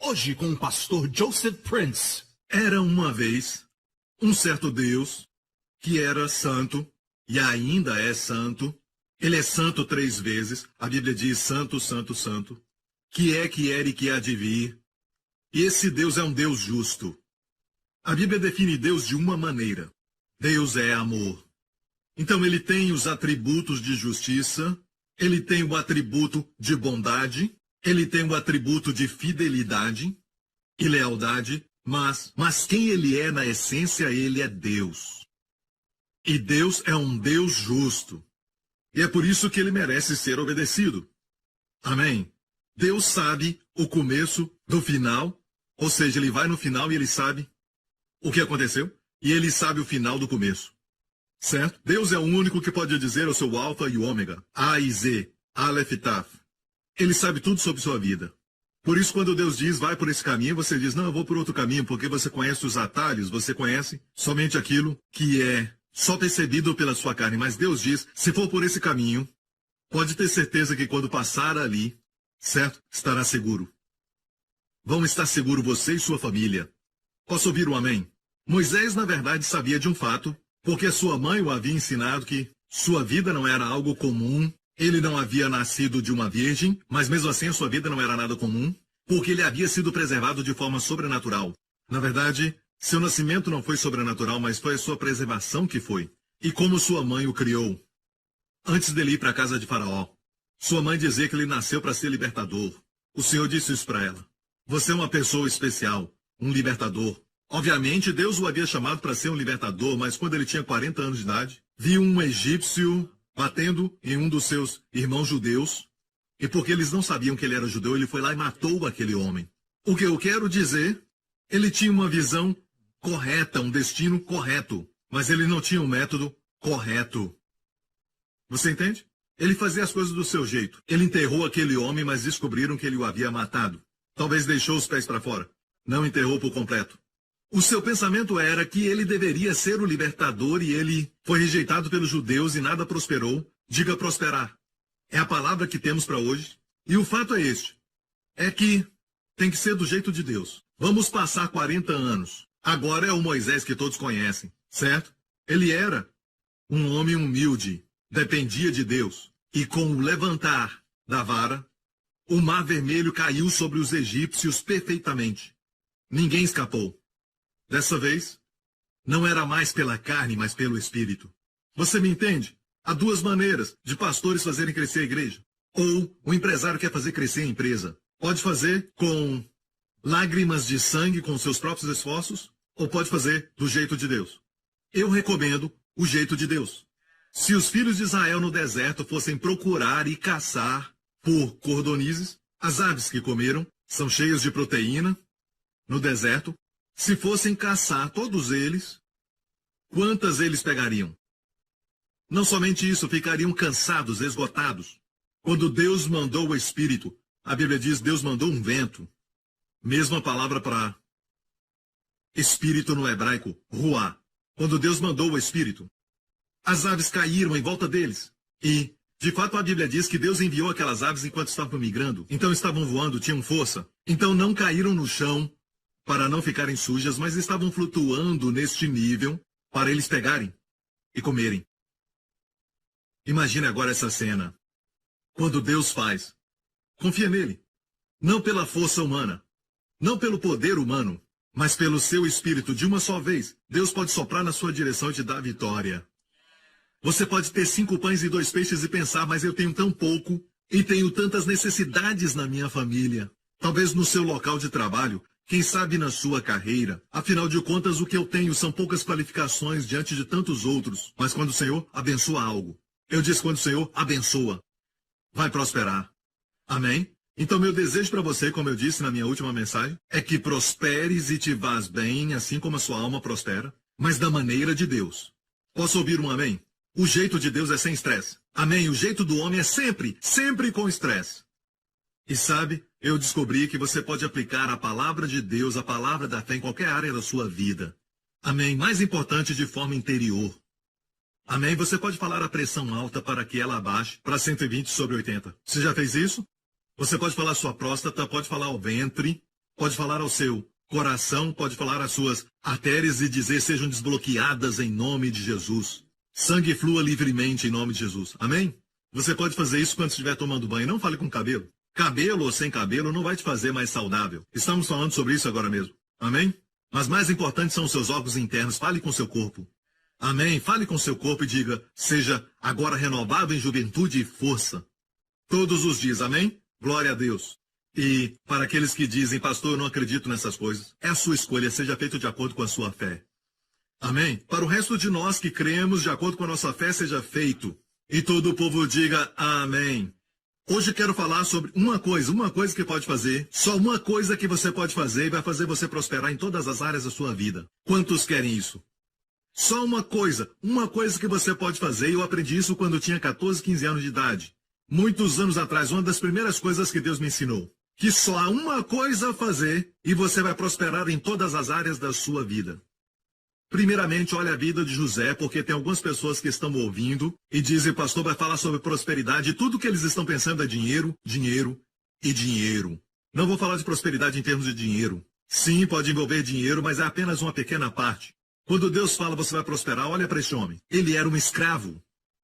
Hoje com o pastor Joseph Prince. Era uma vez um certo Deus que era santo e ainda é santo. Ele é santo 3 vezes. A Bíblia diz santo, santo, santo. Que era e que há de vir. E esse Deus é um Deus justo. A Bíblia define Deus de uma maneira. Deus é amor. Então ele tem os atributos de justiça, ele tem o atributo de bondade, ele tem o atributo de fidelidade e lealdade, mas quem ele é na essência, ele é Deus. E Deus é um Deus justo. E é por isso que ele merece ser obedecido. Amém? Deus sabe o começo do final, ou seja, ele vai no final e ele sabe o que aconteceu, e ele sabe o final do começo. Certo? Deus é o único que pode dizer eu sou o Alfa e o Ômega, A e Z, Aleph e Taf. Ele sabe tudo sobre sua vida. Por isso, quando Deus diz, vai por esse caminho, você diz, não, eu vou por outro caminho, porque você conhece os atalhos, você conhece somente aquilo que é só percebido pela sua carne. Mas Deus diz, se for por esse caminho, pode ter certeza que quando passar ali, certo? Estará seguro. Vão estar seguro você e sua família. Posso ouvir um amém? Moisés, na verdade, sabia de um fato, porque sua mãe o havia ensinado que sua vida não era algo comum. Ele não havia nascido de uma virgem, mas mesmo assim a sua vida não era nada comum, porque ele havia sido preservado de forma sobrenatural. Na verdade, seu nascimento não foi sobrenatural, mas foi a sua preservação que foi. E como sua mãe o criou. Antes dele ir para a casa de Faraó, sua mãe dizia que ele nasceu para ser libertador. O Senhor disse isso para ela. Você é uma pessoa especial, um libertador. Obviamente, Deus o havia chamado para ser um libertador, mas quando ele tinha 40 anos de idade, viu um egípcio batendo em um dos seus irmãos judeus, e porque eles não sabiam que ele era judeu, ele foi lá e matou aquele homem. O que eu quero dizer, ele tinha uma visão correta, um destino correto, mas ele não tinha um método correto. Você entende? Ele fazia as coisas do seu jeito. Ele enterrou aquele homem, mas descobriram que ele o havia matado. Talvez deixou os pés para fora. Não enterrou por completo. O seu pensamento era que ele deveria ser o libertador e ele foi rejeitado pelos judeus e nada prosperou. Diga prosperar. É a palavra que temos para hoje. E o fato é este. É que tem que ser do jeito de Deus. Vamos passar 40 anos. Agora é o Moisés que todos conhecem, certo? Ele era um homem humilde, dependia de Deus. E com o levantar da vara, o mar vermelho caiu sobre os egípcios perfeitamente. Ninguém escapou. Dessa vez, não era mais pela carne, mas pelo Espírito. Você me entende? Há 2 maneiras de pastores fazerem crescer a igreja. Ou o empresário quer fazer crescer a empresa. Pode fazer com lágrimas de sangue, com seus próprios esforços, ou pode fazer do jeito de Deus. Eu recomendo o jeito de Deus. Se os filhos de Israel no deserto fossem procurar e caçar por cordonizes, as aves que comeram são cheias de proteína no deserto. Se fossem caçar todos eles, quantas eles pegariam? Não somente isso, ficariam cansados, esgotados. Quando Deus mandou o Espírito, a Bíblia diz, Deus mandou um vento. Mesma palavra para Espírito no hebraico, ruá. Quando Deus mandou o Espírito, as aves caíram em volta deles. E, de fato, a Bíblia diz que Deus enviou aquelas aves enquanto estavam migrando. Então estavam voando, tinham força. Então não caíram no chão para não ficarem sujas, mas estavam flutuando neste nível para eles pegarem e comerem. Imagine agora essa cena. Quando Deus faz, confia nele. Não pela força humana, não pelo poder humano, mas pelo seu Espírito de uma só vez. Deus pode soprar na sua direção e te dar a vitória. Você pode ter 5 pães e 2 peixes e pensar, mas eu tenho tão pouco e tenho tantas necessidades na minha família. Talvez no seu local de trabalho, quem sabe na sua carreira. Afinal de contas, o que eu tenho são poucas qualificações diante de tantos outros. Mas quando o Senhor abençoa algo, eu disse quando o Senhor abençoa, vai prosperar. Amém? Então meu desejo para você, como eu disse na minha última mensagem, é que prosperes e te vás bem, assim como a sua alma prospera, mas da maneira de Deus. Posso ouvir um amém? O jeito de Deus é sem estresse. Amém? O jeito do homem é sempre com estresse. E sabe, eu descobri que você pode aplicar a palavra de Deus, a palavra da fé em qualquer área da sua vida. Amém? Mais importante, de forma interior. Amém? Você pode falar a pressão alta para que ela abaixe para 120 sobre 80. Você já fez isso? Você pode falar sua próstata, pode falar o ventre, pode falar ao seu coração, pode falar às suas artérias e dizer: sejam desbloqueadas em nome de Jesus. Sangue flua livremente em nome de Jesus. Amém? Você pode fazer isso quando estiver tomando banho. Não fale com cabelo. Cabelo ou sem cabelo não vai te fazer mais saudável. Estamos falando sobre isso agora mesmo. Amém? Mas mais importante são os seus órgãos internos. Fale com seu corpo. Amém? Fale com seu corpo e diga: seja agora renovado em juventude e força. Todos os dias. Amém? Glória a Deus. E para aqueles que dizem: pastor, eu não acredito nessas coisas, é a sua escolha, seja feito de acordo com a sua fé. Amém? Para o resto de nós que cremos, de acordo com a nossa fé, seja feito. E todo o povo diga amém. Hoje quero falar sobre uma coisa que pode fazer, só uma coisa que você pode fazer e vai fazer você prosperar em todas as áreas da sua vida. Quantos querem isso? Só uma coisa que você pode fazer, e eu aprendi isso quando eu tinha 14, 15 anos de idade. Muitos anos atrás, uma das primeiras coisas que Deus me ensinou. Que só há uma coisa a fazer e você vai prosperar em todas as áreas da sua vida. Primeiramente, olha a vida de José, porque tem algumas pessoas que estão ouvindo e dizem: pastor, vai falar sobre prosperidade, e tudo que eles estão pensando é dinheiro, dinheiro e dinheiro. Não vou falar de prosperidade em termos de dinheiro. Sim, pode envolver dinheiro, mas é apenas uma pequena parte. Quando Deus fala você vai prosperar, olha para este homem. Ele era um escravo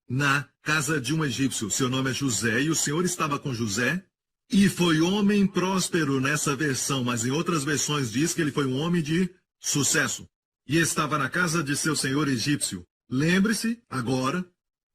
na casa de um egípcio. Seu nome é José, e o Senhor estava com José, e foi homem próspero nessa versão, mas em outras versões diz que ele foi um homem de sucesso. E estava na casa de seu senhor egípcio. Lembre-se, agora,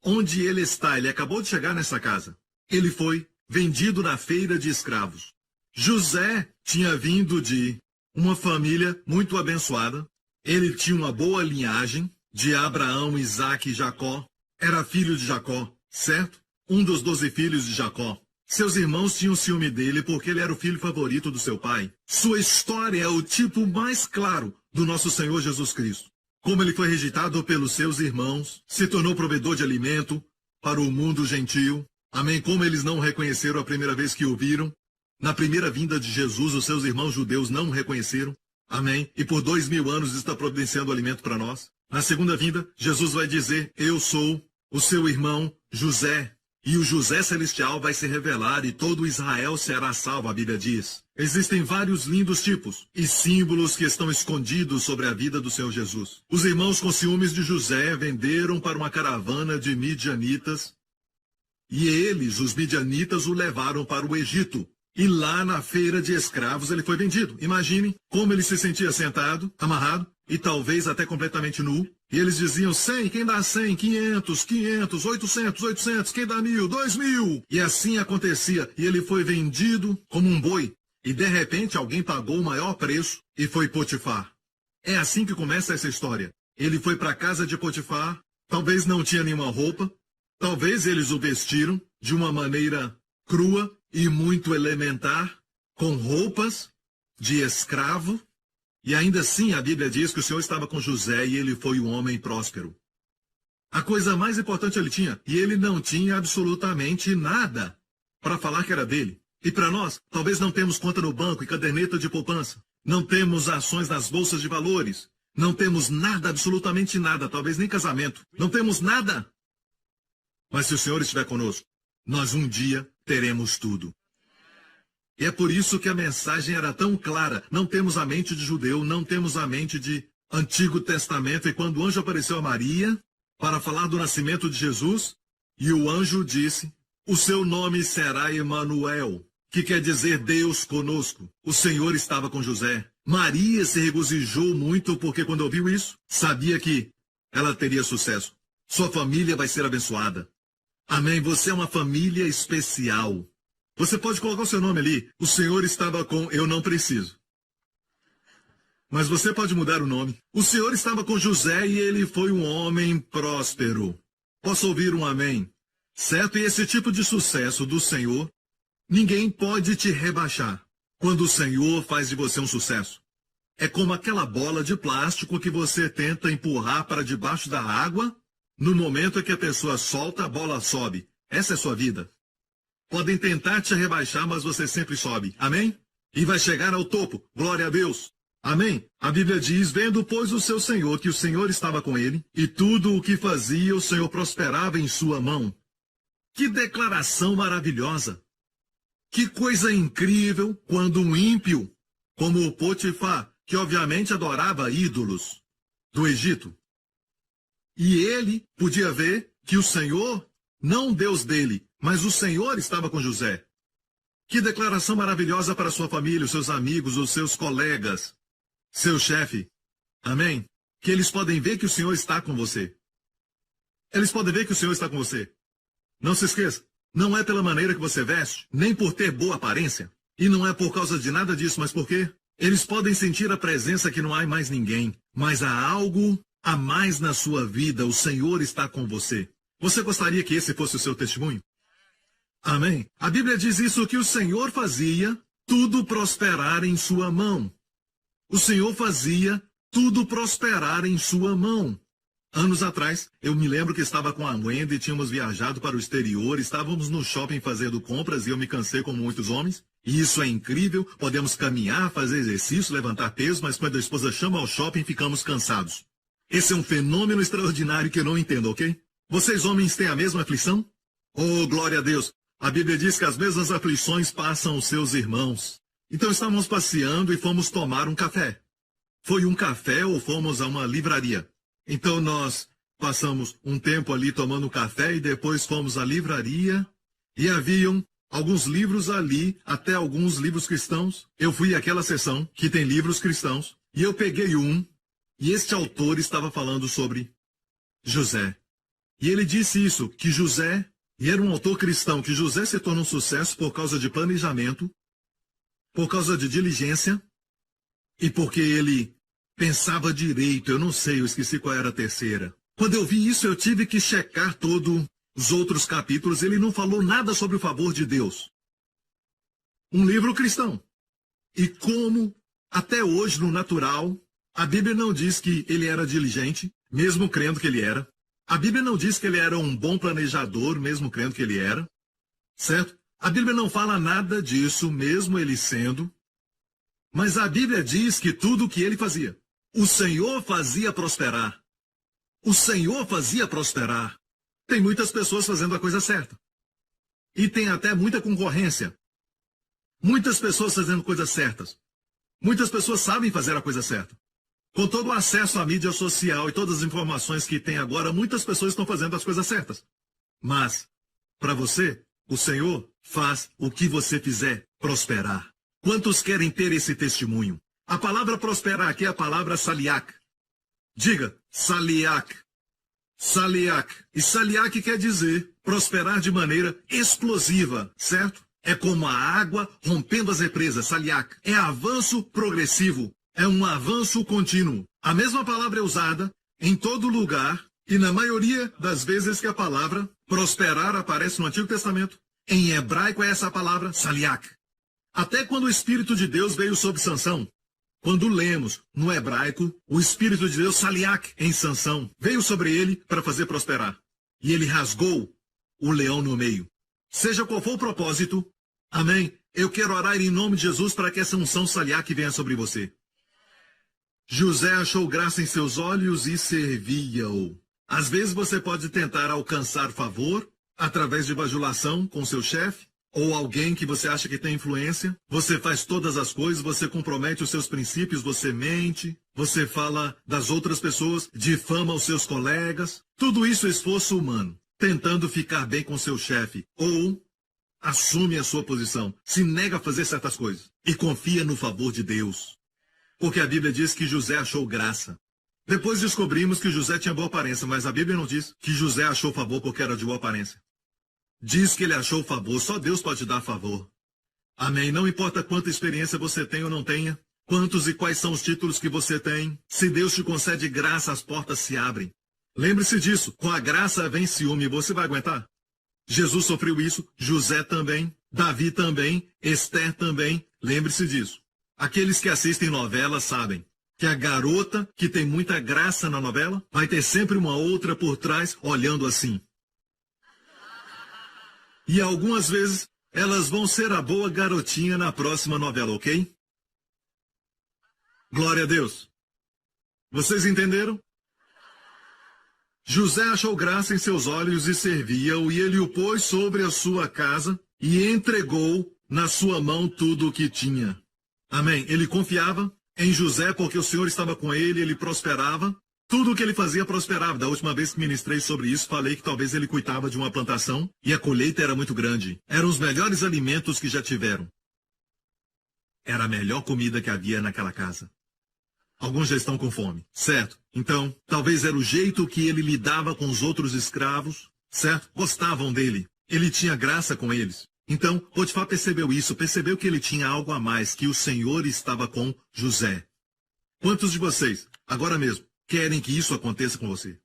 onde ele está. Ele acabou de chegar nessa casa. Ele foi vendido na feira de escravos. José tinha vindo de uma família muito abençoada. Ele tinha uma boa linhagem de Abraão, Isaque e Jacó. Era filho de Jacó, certo? Um dos 12 filhos de Jacó. Seus irmãos tinham ciúme dele porque ele era o filho favorito do seu pai. Sua história é o tipo mais claro do nosso Senhor Jesus Cristo. Como ele foi rejeitado pelos seus irmãos, se tornou provedor de alimento para o mundo gentio. Amém? Como eles não o reconheceram a primeira vez que o viram. Na primeira vinda de Jesus, os seus irmãos judeus não o reconheceram. Amém? E por 2000 anos está providenciando alimento para nós. Na segunda vinda, Jesus vai dizer: eu sou o seu irmão José. E o José Celestial vai se revelar e todo Israel será salvo, a Bíblia diz. Existem vários lindos tipos e símbolos que estão escondidos sobre a vida do Senhor Jesus. Os irmãos com ciúmes de José venderam para uma caravana de midianitas. E eles, os midianitas, o levaram para o Egito. E lá na feira de escravos ele foi vendido. Imagine como ele se sentia sentado, amarrado e talvez até completamente nu. E eles diziam: 100, quem dá 100, 500, 500, 800, 800, quem dá 1000, 2000. E assim acontecia. E ele foi vendido como um boi. E de repente alguém pagou o maior preço e foi Potifar. É assim que começa essa história. Ele foi para a casa de Potifar, talvez não tinha nenhuma roupa, talvez eles o vestiram de uma maneira crua e muito elementar, com roupas de escravo. E ainda assim a Bíblia diz que o Senhor estava com José e ele foi um homem próspero. A coisa mais importante ele tinha, e ele não tinha absolutamente nada para falar que era dele. E para nós, talvez não temos conta no banco e caderneta de poupança. Não temos ações nas bolsas de valores. Não temos nada, absolutamente nada, talvez nem casamento. Não temos nada. Mas se o Senhor estiver conosco, nós um dia teremos tudo. E é por isso que a mensagem era tão clara. Não temos a mente de judeu, não temos a mente de Antigo Testamento. E quando o anjo apareceu a Maria para falar do nascimento de Jesus, e o anjo disse: o seu nome será Emanuel, que quer dizer Deus conosco. O Senhor estava com José. Maria se regozijou muito porque quando ouviu isso, sabia que ela teria sucesso. Sua família vai ser abençoada. Amém? Você é uma família especial. Você pode colocar o seu nome ali. O Senhor estava com... Eu não preciso. Mas você pode mudar o nome. O Senhor estava com José e ele foi um homem próspero. Posso ouvir um amém? Certo? E esse tipo de sucesso do Senhor, ninguém pode te rebaixar. Quando o Senhor faz de você um sucesso. É como aquela bola de plástico que você tenta empurrar para debaixo da água. No momento em que a pessoa solta, a bola sobe. Essa é a sua vida. Podem tentar te rebaixar, mas você sempre sobe. Amém? E vai chegar ao topo. Glória a Deus. Amém? A Bíblia diz: vendo, pois, o seu Senhor, que o Senhor estava com ele, e tudo o que fazia, o Senhor prosperava em sua mão. Que declaração maravilhosa! Que coisa incrível quando um ímpio como o Potifar, que obviamente adorava ídolos do Egito. E ele podia ver que o Senhor, não o Deus dele, mas o Senhor estava com José. Que declaração maravilhosa para sua família, os seus amigos, os seus colegas, seu chefe. Amém? Que eles podem ver que o Senhor está com você. Eles podem ver que o Senhor está com você. Não se esqueça, não é pela maneira que você veste, nem por ter boa aparência. E não é por causa de nada disso, mas por quê? Eles podem sentir a presença que não há mais ninguém, mas há algo a mais na sua vida, o Senhor está com você. Você gostaria que esse fosse o seu testemunho? Amém? A Bíblia diz isso, que o Senhor fazia tudo prosperar em sua mão. O Senhor fazia tudo prosperar em sua mão. Anos atrás, eu me lembro que estava com a Wendy, tínhamos viajado para o exterior, estávamos no shopping fazendo compras e eu me cansei como muitos homens. E isso é incrível, podemos caminhar, fazer exercício, levantar peso, mas quando a esposa chama ao shopping, ficamos cansados. Esse é um fenômeno extraordinário que eu não entendo, ok? Vocês homens têm a mesma aflição? Oh, glória a Deus! A Bíblia diz que as mesmas aflições passam os seus irmãos. Então estávamos passeando e fomos tomar um café. Foi um café ou fomos a uma livraria? Então nós passamos um tempo ali tomando café e depois fomos à livraria e haviam alguns livros ali, até alguns livros cristãos. Eu fui àquela seção que tem livros cristãos e eu peguei um e este autor estava falando sobre José. E ele disse isso, que José, e era um autor cristão, que José se tornou um sucesso por causa de planejamento, por causa de diligência e porque ele pensava direito. Eu não sei, eu esqueci qual era a terceira. Quando eu vi isso, eu tive que checar todos os outros capítulos. Ele não falou nada sobre o favor de Deus. Um livro cristão. E como, até hoje, no natural, a Bíblia não diz que ele era diligente, mesmo crendo que ele era. A Bíblia não diz que ele era um bom planejador, mesmo crendo que ele era. Certo? A Bíblia não fala nada disso, mesmo ele sendo. Mas a Bíblia diz que tudo o que ele fazia, o Senhor fazia prosperar. O Senhor fazia prosperar. Tem muitas pessoas fazendo a coisa certa. E tem até muita concorrência. Muitas pessoas fazendo coisas certas. Muitas pessoas sabem fazer a coisa certa. Com todo o acesso à mídia social e todas as informações que tem agora, muitas pessoas estão fazendo as coisas certas. Mas, para você, o Senhor faz o que você fizer prosperar. Quantos querem ter esse testemunho? A palavra prosperar aqui é a palavra saliak. Diga, saliak. Saliak. E saliak quer dizer prosperar de maneira explosiva, certo? É como a água rompendo as represas, saliak. É avanço progressivo. É um avanço contínuo. A mesma palavra é usada em todo lugar e na maioria das vezes que a palavra prosperar aparece no Antigo Testamento. Em hebraico é essa palavra saliak. Até quando o Espírito de Deus veio sobre Sansão, quando lemos no hebraico, o Espírito de Deus saliak em Sansão veio sobre ele para fazer prosperar. E ele rasgou o leão no meio. Seja qual for o propósito, amém, eu quero orar em nome de Jesus para que essa unção saliak venha sobre você. José achou graça em seus olhos e servia-o. Às vezes você pode tentar alcançar favor através de bajulação com seu chefe ou alguém que você acha que tem influência. Você faz todas as coisas, você compromete os seus princípios, você mente, você fala das outras pessoas, difama os seus colegas. Tudo isso é esforço humano, tentando ficar bem com seu chefe ou assume a sua posição, se nega a fazer certas coisas e confia no favor de Deus. Porque a Bíblia diz que José achou graça. Depois descobrimos que José tinha boa aparência, mas a Bíblia não diz que José achou favor porque era de boa aparência. Diz que ele achou favor, só Deus pode dar favor. Amém? Não importa quanta experiência você tem ou não tenha, quantos e quais são os títulos que você tem, se Deus te concede graça, as portas se abrem. Lembre-se disso, com a graça vem ciúme, você vai aguentar? Jesus sofreu isso, José também, Davi também, Esther também, lembre-se disso. Aqueles que assistem novelas sabem que a garota que tem muita graça na novela vai ter sempre uma outra por trás olhando assim. E algumas vezes elas vão ser a boa garotinha na próxima novela, ok? Glória a Deus. Vocês entenderam? José achou graça em seus olhos e servia-o, e ele o pôs sobre a sua casa e entregou na sua mão tudo o que tinha. Amém. Ele confiava em José porque o Senhor estava com ele, ele prosperava. Tudo o que ele fazia prosperava. Da última vez que ministrei sobre isso, falei que talvez ele cuidava de uma plantação e a colheita era muito grande. Eram os melhores alimentos que já tiveram. Era a melhor comida que havia naquela casa. Alguns já estão com fome, certo? Então, talvez era o jeito que ele lidava com os outros escravos, certo? Gostavam dele. Ele tinha graça com eles. Então, Potifar percebeu isso, percebeu que ele tinha algo a mais, que o Senhor estava com José. Quantos de vocês, agora mesmo, querem que isso aconteça com você?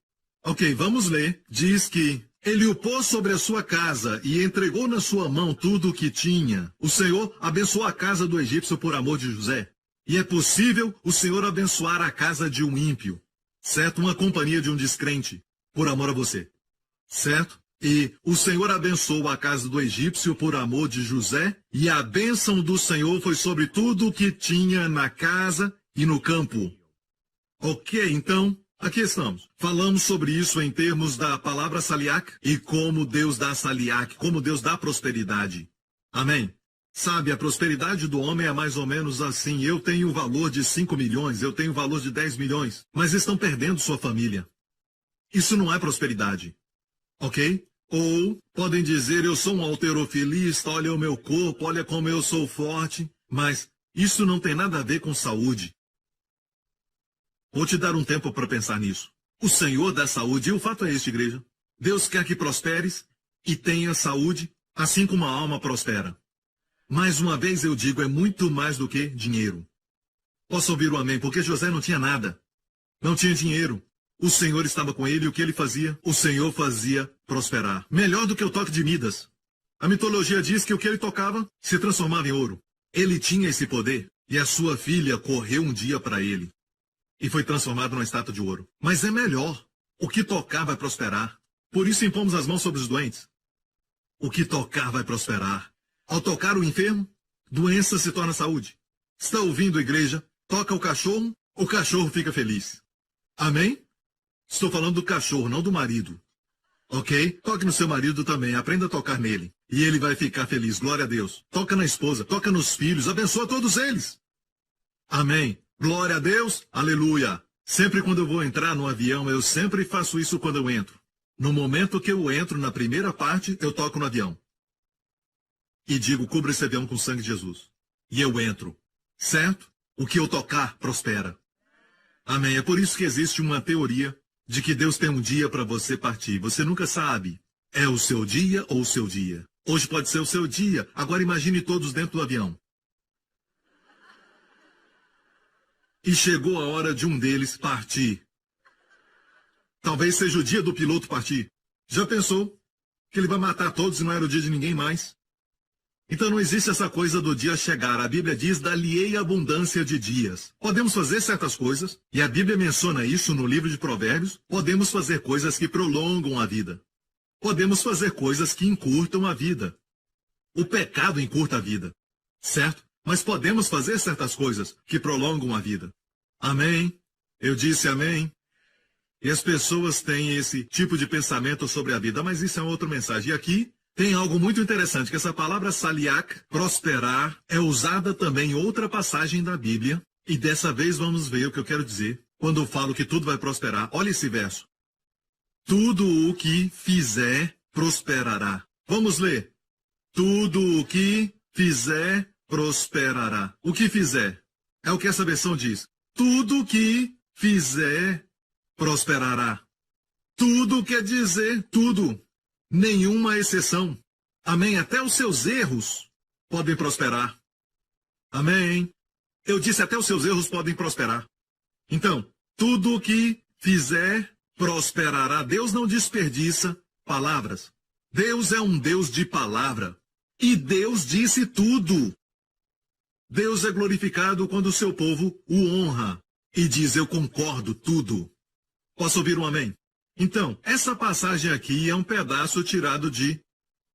Ok, vamos ler. Diz que ele o pôs sobre a sua casa e entregou na sua mão tudo o que tinha. O Senhor abençoou a casa do egípcio por amor de José. E é possível o Senhor abençoar a casa de um ímpio, certo? Uma companhia de um descrente, por amor a você, certo? E o Senhor abençoou a casa do egípcio por amor de José, e a bênção do Senhor foi sobre tudo o que tinha na casa e no campo. Ok, então, aqui estamos. Falamos sobre isso em termos da palavra saliak e como Deus dá saliak, como Deus dá prosperidade. Amém? Sabe, a prosperidade do homem é mais ou menos assim. Eu tenho o valor de 5 milhões, eu tenho o valor de 10 milhões, mas estão perdendo sua família. Isso não é prosperidade. Ok? Ou podem dizer, eu sou um halterofilista, olha o meu corpo, olha como eu sou forte, mas isso não tem nada a ver com saúde. Vou te dar um tempo para pensar nisso. O Senhor dá saúde, e o fato é este, igreja. Deus quer que prosperes e tenha saúde, assim como a alma prospera. Mais uma vez eu digo, é muito mais do que dinheiro. Posso ouvir o amém? Porque José não tinha nada. Não tinha dinheiro. O Senhor estava com ele e o que ele fazia? O Senhor fazia prosperar. Melhor do que o toque de Midas. A mitologia diz que o que ele tocava se transformava em ouro. Ele tinha esse poder e a sua filha correu um dia para ele e foi transformado numa estátua de ouro. Mas é melhor. O que tocar vai prosperar. Por isso impomos as mãos sobre os doentes. O que tocar vai prosperar. Ao tocar o enfermo, doença se torna saúde. Está ouvindo, igreja? Toca o cachorro fica feliz. Amém? Estou falando do cachorro, não do marido. Ok? Toque no seu marido também, aprenda a tocar nele. E ele vai ficar feliz, glória a Deus. Toca na esposa, toca nos filhos, abençoa todos eles. Amém. Glória a Deus, aleluia. Sempre quando eu vou entrar no avião, eu sempre faço isso quando eu entro. No momento que eu entro na primeira parte, eu toco no avião. E digo, cubra esse avião com o sangue de Jesus. E eu entro. Certo? O que eu tocar, prospera. Amém. É por isso que existe uma teoria de que Deus tem um dia para você partir. Você nunca sabe. É o seu dia ou o seu dia. Hoje pode ser o seu dia. Agora imagine todos dentro do avião. E chegou a hora de um deles partir. Talvez seja o dia do piloto partir. Já pensou que ele vai matar todos e não era o dia de ninguém mais? Então não existe essa coisa do dia chegar. A Bíblia diz, dar-lhe-ei abundância de dias. Podemos fazer certas coisas, e a Bíblia menciona isso no livro de Provérbios. Podemos fazer coisas que prolongam a vida. Podemos fazer coisas que encurtam a vida. O pecado encurta a vida, certo? Mas podemos fazer certas coisas que prolongam a vida. Amém? Eu disse amém. E as pessoas têm esse tipo de pensamento sobre a vida, mas isso é uma outra mensagem. E aqui tem algo muito interessante, que essa palavra saliak, prosperar, é usada também em outra passagem da Bíblia. E dessa vez vamos ver o que eu quero dizer quando eu falo que tudo vai prosperar. Olha esse verso. Tudo o que fizer, prosperará. Vamos ler. Tudo o que fizer, prosperará. O que fizer? É o que essa versão diz. Tudo o que fizer, prosperará. Tudo quer dizer tudo. Nenhuma exceção. Amém? Até os seus erros podem prosperar. Amém? Eu disse até os seus erros podem prosperar. Então, tudo o que fizer, prosperará. Deus não desperdiça palavras. Deus é um Deus de palavra. E Deus disse tudo. Deus é glorificado quando o seu povo o honra e diz, eu concordo tudo. Posso ouvir um amém? Então, essa passagem aqui é um pedaço tirado de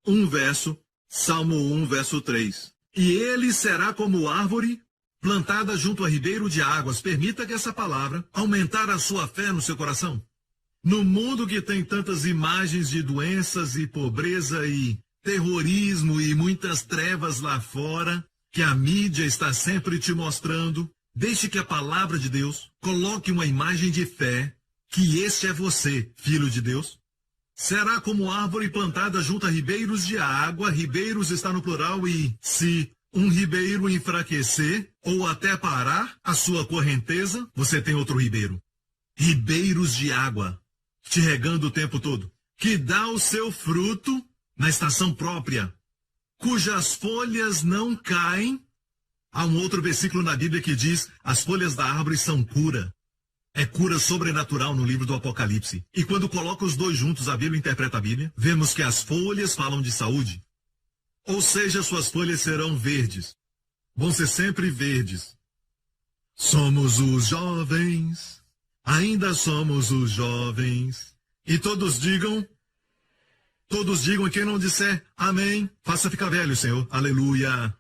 um verso, Salmo 1, verso 3. E ele será como árvore plantada junto a ribeiro de águas. Permita que essa palavra aumentar a sua fé no seu coração. No mundo que tem tantas imagens de doenças e pobreza e terrorismo e muitas trevas lá fora, que a mídia está sempre te mostrando, deixe que a palavra de Deus coloque uma imagem de fé que este é você, filho de Deus. Será como árvore plantada junto a ribeiros de água, ribeiros está no plural, e se um ribeiro enfraquecer ou até parar a sua correnteza, você tem outro ribeiro. Ribeiros de água, te regando o tempo todo, que dá o seu fruto na estação própria, cujas folhas não caem. Há um outro versículo na Bíblia que diz, as folhas da árvore são cura. É cura sobrenatural no livro do Apocalipse. E quando coloca os dois juntos, a Bíblia interpreta a Bíblia, vemos que as folhas falam de saúde. Ou seja, suas folhas serão verdes. Vão ser sempre verdes. Somos os jovens, ainda somos os jovens. E todos digam, e quem não disser amém, faça ficar velho, Senhor. Aleluia.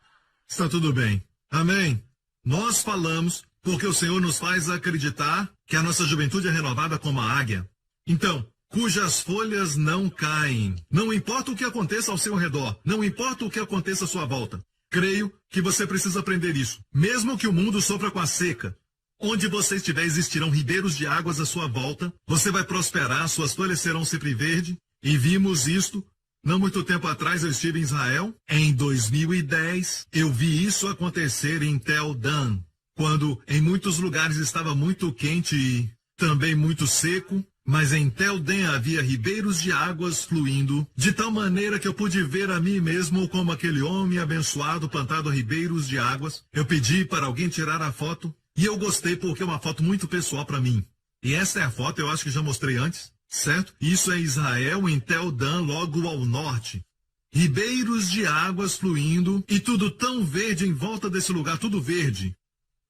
Está tudo bem. Amém. Nós falamos porque o Senhor nos faz acreditar que a nossa juventude é renovada como a águia. Então, cujas folhas não caem. Não importa o que aconteça ao seu redor, não importa o que aconteça à sua volta. Creio que você precisa aprender isso. Mesmo que o mundo sofra com a seca, onde você estiver existirão ribeiros de águas à sua volta, você vai prosperar, suas folhas serão sempre verdes. E vimos isto. Não muito tempo atrás eu estive em Israel. Em 2010, eu vi isso acontecer em Tel Dan, quando em muitos lugares estava muito quente e também muito seco, mas em Tel Dan havia ribeiros de águas fluindo, de tal maneira que eu pude ver a mim mesmo como aquele homem abençoado plantado a ribeiros de águas. Eu pedi para alguém tirar a foto e eu gostei porque é uma foto muito pessoal para mim. E essa é a foto, eu acho que já mostrei antes, certo? Isso é Israel, em Tel Dan, logo ao norte. Ribeiros de águas fluindo e tudo tão verde em volta desse lugar, tudo verde.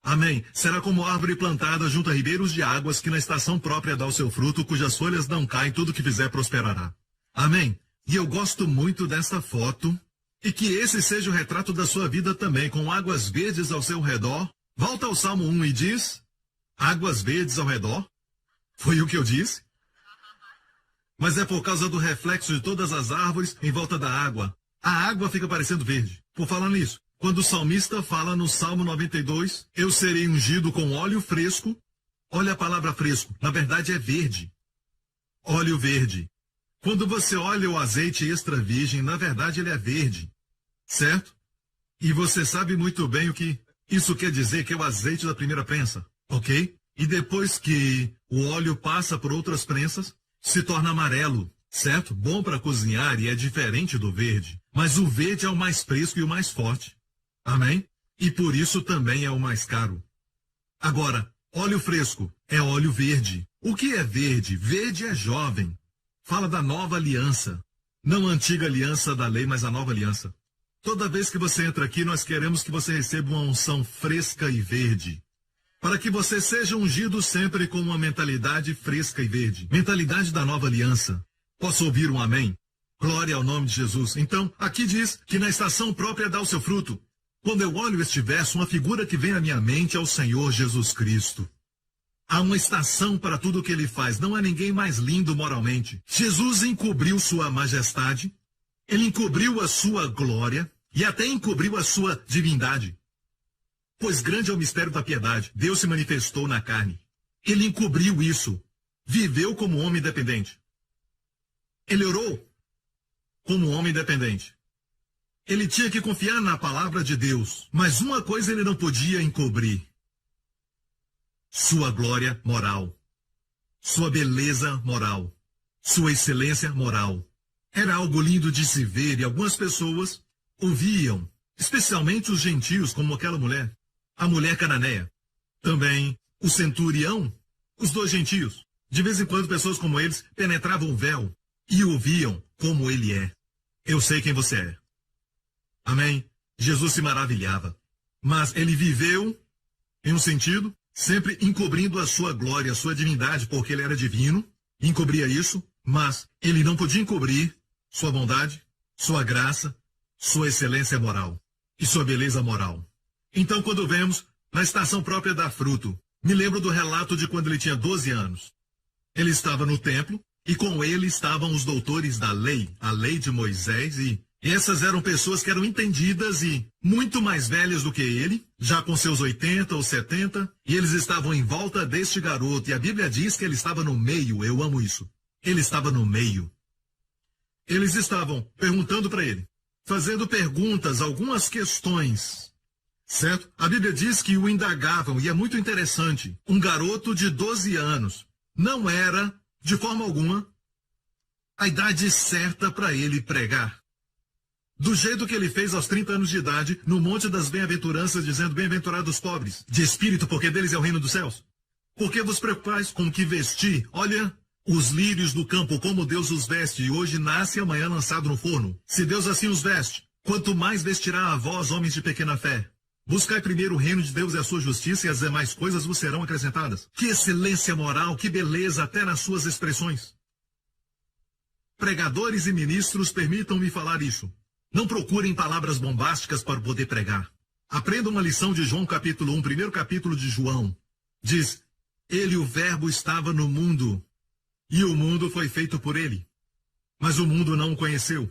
Amém. Será como árvore plantada junto a ribeiros de águas, que na estação própria dá o seu fruto, cujas folhas não caem, tudo que fizer prosperará. Amém. E eu gosto muito dessa foto, e que esse seja o retrato da sua vida também, com águas verdes ao seu redor. Volta ao Salmo 1 e diz, águas verdes ao redor. Foi o que eu disse? Mas é por causa do reflexo de todas as árvores em volta da água. A água fica parecendo verde. Por falar nisso, quando o salmista fala no Salmo 92, eu serei ungido com óleo fresco. Olha a palavra fresco, na verdade é verde. Óleo verde. Quando você olha o azeite extra virgem, na verdade ele é verde. Certo? E você sabe muito bem o que isso quer dizer, que é o azeite da primeira prensa. Ok? E depois que o óleo passa por outras prensas, se torna amarelo. Certo? Bom para cozinhar e é diferente do verde. Mas o verde é o mais fresco e o mais forte. Amém? E por isso também é o mais caro. Agora, óleo fresco é óleo verde. O que é verde? Verde é jovem. Fala da nova aliança. Não a antiga aliança da lei, mas a nova aliança. Toda vez que você entra aqui, nós queremos que você receba uma unção fresca e verde. Para que você seja ungido sempre com uma mentalidade fresca e verde. Mentalidade da nova aliança. Posso ouvir um amém? Glória ao nome de Jesus. Então, aqui diz que na estação própria dá o seu fruto. Quando eu olho este verso, uma figura que vem à minha mente é o Senhor Jesus Cristo. Há uma estação para tudo o que ele faz. Não há ninguém mais lindo moralmente. Jesus encobriu sua majestade, ele encobriu a sua glória e até encobriu a sua divindade. Pois grande é o mistério da piedade. Deus se manifestou na carne. Ele encobriu isso. Viveu como homem independente. Ele orou como homem independente. Ele tinha que confiar na palavra de Deus, mas uma coisa ele não podia encobrir: sua glória moral, sua beleza moral, sua excelência moral. Era algo lindo de se ver e algumas pessoas ouviam, especialmente os gentios, como aquela mulher, a mulher cananeia. Também o centurião, os dois gentios. De vez em quando pessoas como eles penetravam o véu e ouviam como ele é. Eu sei quem você é. Amém? Jesus se maravilhava. Mas ele viveu, em um sentido, sempre encobrindo a sua glória, a sua divindade, porque ele era divino, encobria isso, mas ele não podia encobrir sua bondade, sua graça, sua excelência moral e sua beleza moral. Então, quando vemos na estação própria dar fruto, me lembro do relato de quando ele tinha 12 anos. Ele estava no templo e com ele estavam os doutores da lei, a lei de Moisés, e Essas eram pessoas que eram entendidas e muito mais velhas do que ele, já com seus 80 ou 70, e eles estavam em volta deste garoto, e a Bíblia diz que ele estava no meio. Eu amo isso. Ele estava no meio. Eles estavam perguntando para ele, fazendo perguntas, algumas questões, certo? A Bíblia diz que o indagavam, e é muito interessante. Um garoto de 12 anos não era, de forma alguma, a idade certa para ele pregar. Do jeito que ele fez aos 30 anos de idade, no Monte das Bem-aventuranças, dizendo, bem-aventurados os pobres, de espírito, porque deles é o reino dos céus. Por que vos preocupais com o que vestir? Olha, os lírios do campo, como Deus os veste, e hoje nasce e amanhã lançado no forno. Se Deus assim os veste, quanto mais vestirá a vós, homens de pequena fé. Buscai primeiro o reino de Deus e a sua justiça, e as demais coisas vos serão acrescentadas. Que excelência moral, que beleza até nas suas expressões. Pregadores e ministros, permitam-me falar isso. Não procurem palavras bombásticas para poder pregar. Aprenda uma lição de João capítulo 1, primeiro capítulo de João. Diz, ele, o verbo, estava no mundo, e o mundo foi feito por ele. Mas o mundo não o conheceu.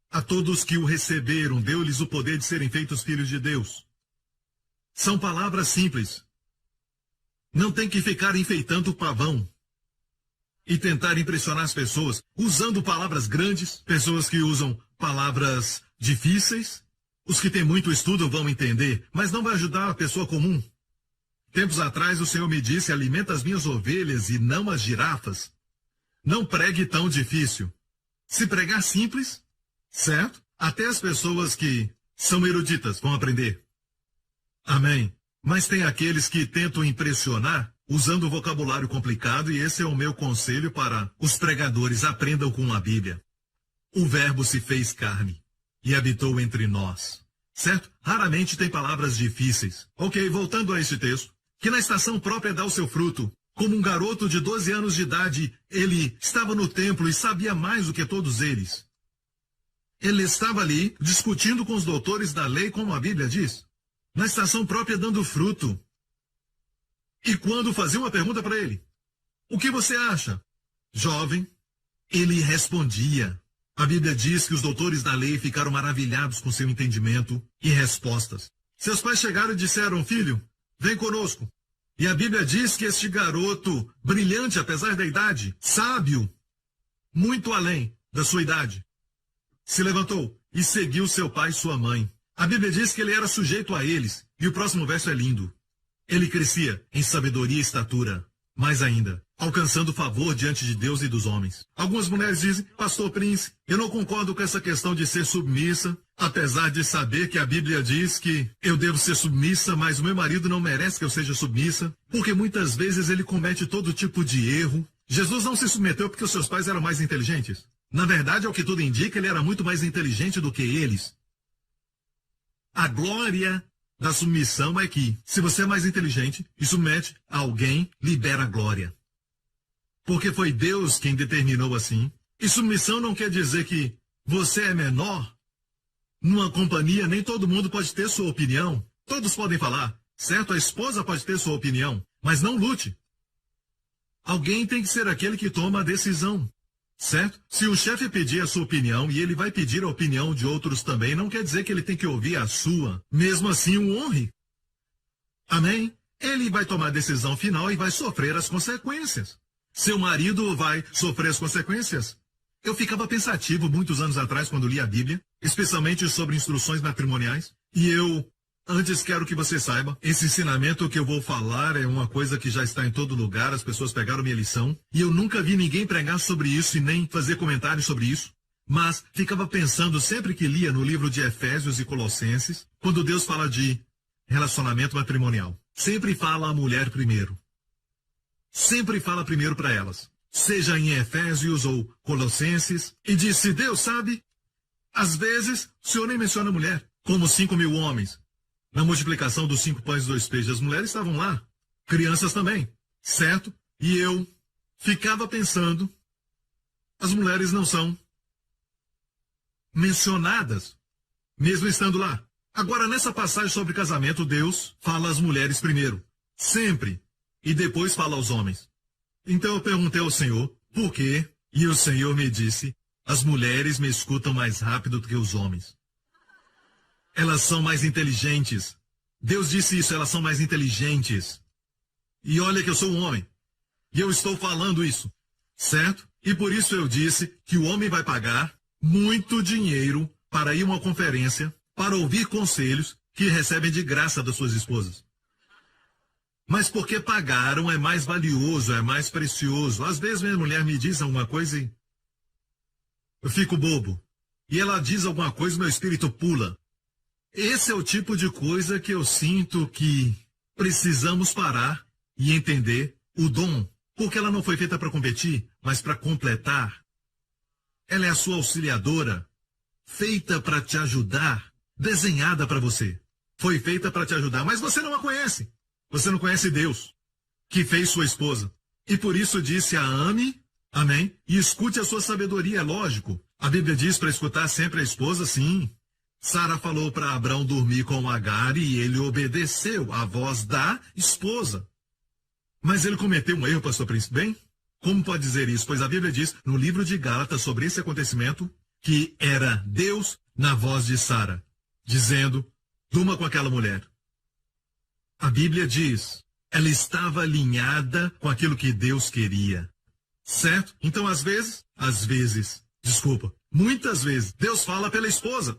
A todos que o receberam, deu-lhes o poder de serem feitos filhos de Deus. São palavras simples. Não tem que ficar enfeitando o pavão e tentar impressionar as pessoas, usando palavras grandes, pessoas que usam palavras difíceis. Os que têm muito estudo vão entender, mas não vai ajudar a pessoa comum. Tempos atrás o Senhor me disse, alimenta as minhas ovelhas e não as girafas. Não pregue tão difícil. Se pregar simples, certo? Até as pessoas que são eruditas vão aprender. Amém. Mas tem aqueles que tentam impressionar usando vocabulário complicado, e esse é o meu conselho para os pregadores, aprendam com a Bíblia. O verbo se fez carne e habitou entre nós. Certo? Raramente tem palavras difíceis. Ok, voltando a este texto. Que na estação própria dá o seu fruto. Como um garoto de 12 anos de idade, ele estava no templo e sabia mais do que todos eles. Ele estava ali, discutindo com os doutores da lei, como a Bíblia diz. Na estação própria dando fruto. E quando fazia uma pergunta para ele, o que você acha? Jovem, ele respondia. A Bíblia diz que os doutores da lei ficaram maravilhados com seu entendimento e respostas. Seus pais chegaram e disseram, filho, vem conosco. E a Bíblia diz que este garoto, brilhante apesar da idade, sábio, muito além da sua idade, se levantou e seguiu seu pai e sua mãe. A Bíblia diz que ele era sujeito a eles. E o próximo verso é lindo. Ele crescia em sabedoria e estatura, mais ainda, alcançando favor diante de Deus e dos homens. Algumas mulheres dizem, pastor Prince, eu não concordo com essa questão de ser submissa, apesar de saber que a Bíblia diz que eu devo ser submissa, mas o meu marido não merece que eu seja submissa, porque muitas vezes ele comete todo tipo de erro. Jesus não se submeteu porque os seus pais eram mais inteligentes. Na verdade, ao que tudo indica, ele era muito mais inteligente do que eles. A glória da submissão é que, se você é mais inteligente e submete a alguém, libera a glória. Porque foi Deus quem determinou assim. E submissão não quer dizer que você é menor. Numa companhia, nem todo mundo pode ter sua opinião. Todos podem falar, certo? A esposa pode ter sua opinião, mas não lute. Alguém tem que ser aquele que toma a decisão. Certo? Se o chefe pedir a sua opinião e ele vai pedir a opinião de outros também, não quer dizer que ele tem que ouvir a sua. Mesmo assim, o honre. Amém? Ele vai tomar a decisão final e vai sofrer as consequências. Seu marido vai sofrer as consequências. Eu ficava pensativo muitos anos atrás quando li a Bíblia, especialmente sobre instruções matrimoniais, e eu... Antes quero que você saiba, esse ensinamento que eu vou falar é uma coisa que já está em todo lugar, as pessoas pegaram minha lição, e eu nunca vi ninguém pregar sobre isso e nem fazer comentários sobre isso, mas ficava pensando sempre que lia no livro de Efésios e Colossenses, quando Deus fala de relacionamento matrimonial, sempre fala a mulher primeiro. Sempre fala primeiro para elas, seja em Efésios ou Colossenses, e diz, se Deus sabe, às vezes o Senhor nem menciona a mulher, como 5.000 homens. Na multiplicação dos 5 pães e 2 peixes, as mulheres estavam lá. Crianças também, certo? E eu ficava pensando, as mulheres não são mencionadas, mesmo estando lá. Agora, nessa passagem sobre casamento, Deus fala às mulheres primeiro, sempre, e depois fala aos homens. Então eu perguntei ao Senhor, por quê? E o Senhor me disse, As mulheres me escutam mais rápido do que os homens. Elas são mais inteligentes. Deus disse isso, elas são mais inteligentes. E olha que eu sou um homem. E eu estou falando isso, certo? E por isso eu disse que o homem vai pagar muito dinheiro para ir a uma conferência, para ouvir conselhos que recebem de graça das suas esposas. Mas porque pagaram é mais valioso, é mais precioso. Às vezes minha mulher me diz alguma coisa e eu fico bobo. E ela diz alguma coisa e meu espírito pula. Esse é o tipo de coisa que eu sinto que precisamos parar e entender o dom. Porque ela não foi feita para competir, mas para completar. Ela é a sua auxiliadora, feita para te ajudar, desenhada para você. Foi feita para te ajudar, mas você não a conhece. Você não conhece Deus, que fez sua esposa. E por isso disse a ame, amém, e escute a sua sabedoria, é lógico. A Bíblia diz para escutar sempre a esposa, sim. Sara falou para Abrão dormir com Agar e ele obedeceu à voz da esposa. Mas ele cometeu um erro, pastor Príncipe, bem? Como pode dizer isso? Pois a Bíblia diz no livro de Gálatas sobre esse acontecimento que era Deus na voz de Sara, dizendo, durma com aquela mulher. A Bíblia diz, ela estava alinhada com aquilo que Deus queria. Certo? Então, muitas vezes, Deus fala pela esposa.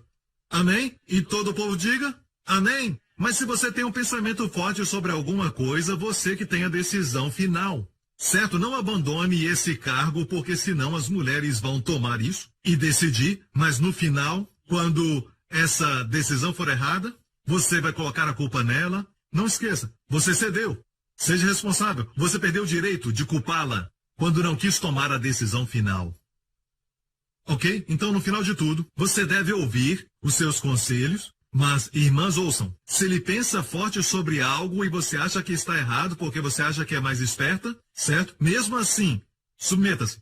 Amém? E todo o povo diga, amém. Mas se você tem um pensamento forte sobre alguma coisa, você que tem a decisão final. Certo? Não abandone esse cargo, porque senão as mulheres vão tomar isso e decidir, mas no final, quando essa decisão for errada, você vai colocar a culpa nela. Não esqueça, você cedeu. Seja responsável. Você perdeu o direito de culpá-la quando não quis tomar a decisão final. Ok? Então, no final de tudo, você deve ouvir os seus conselhos, mas, irmãs, ouçam. Se ele pensa forte sobre algo e você acha que está errado porque você acha que é mais esperta, certo? Mesmo assim, submeta-se.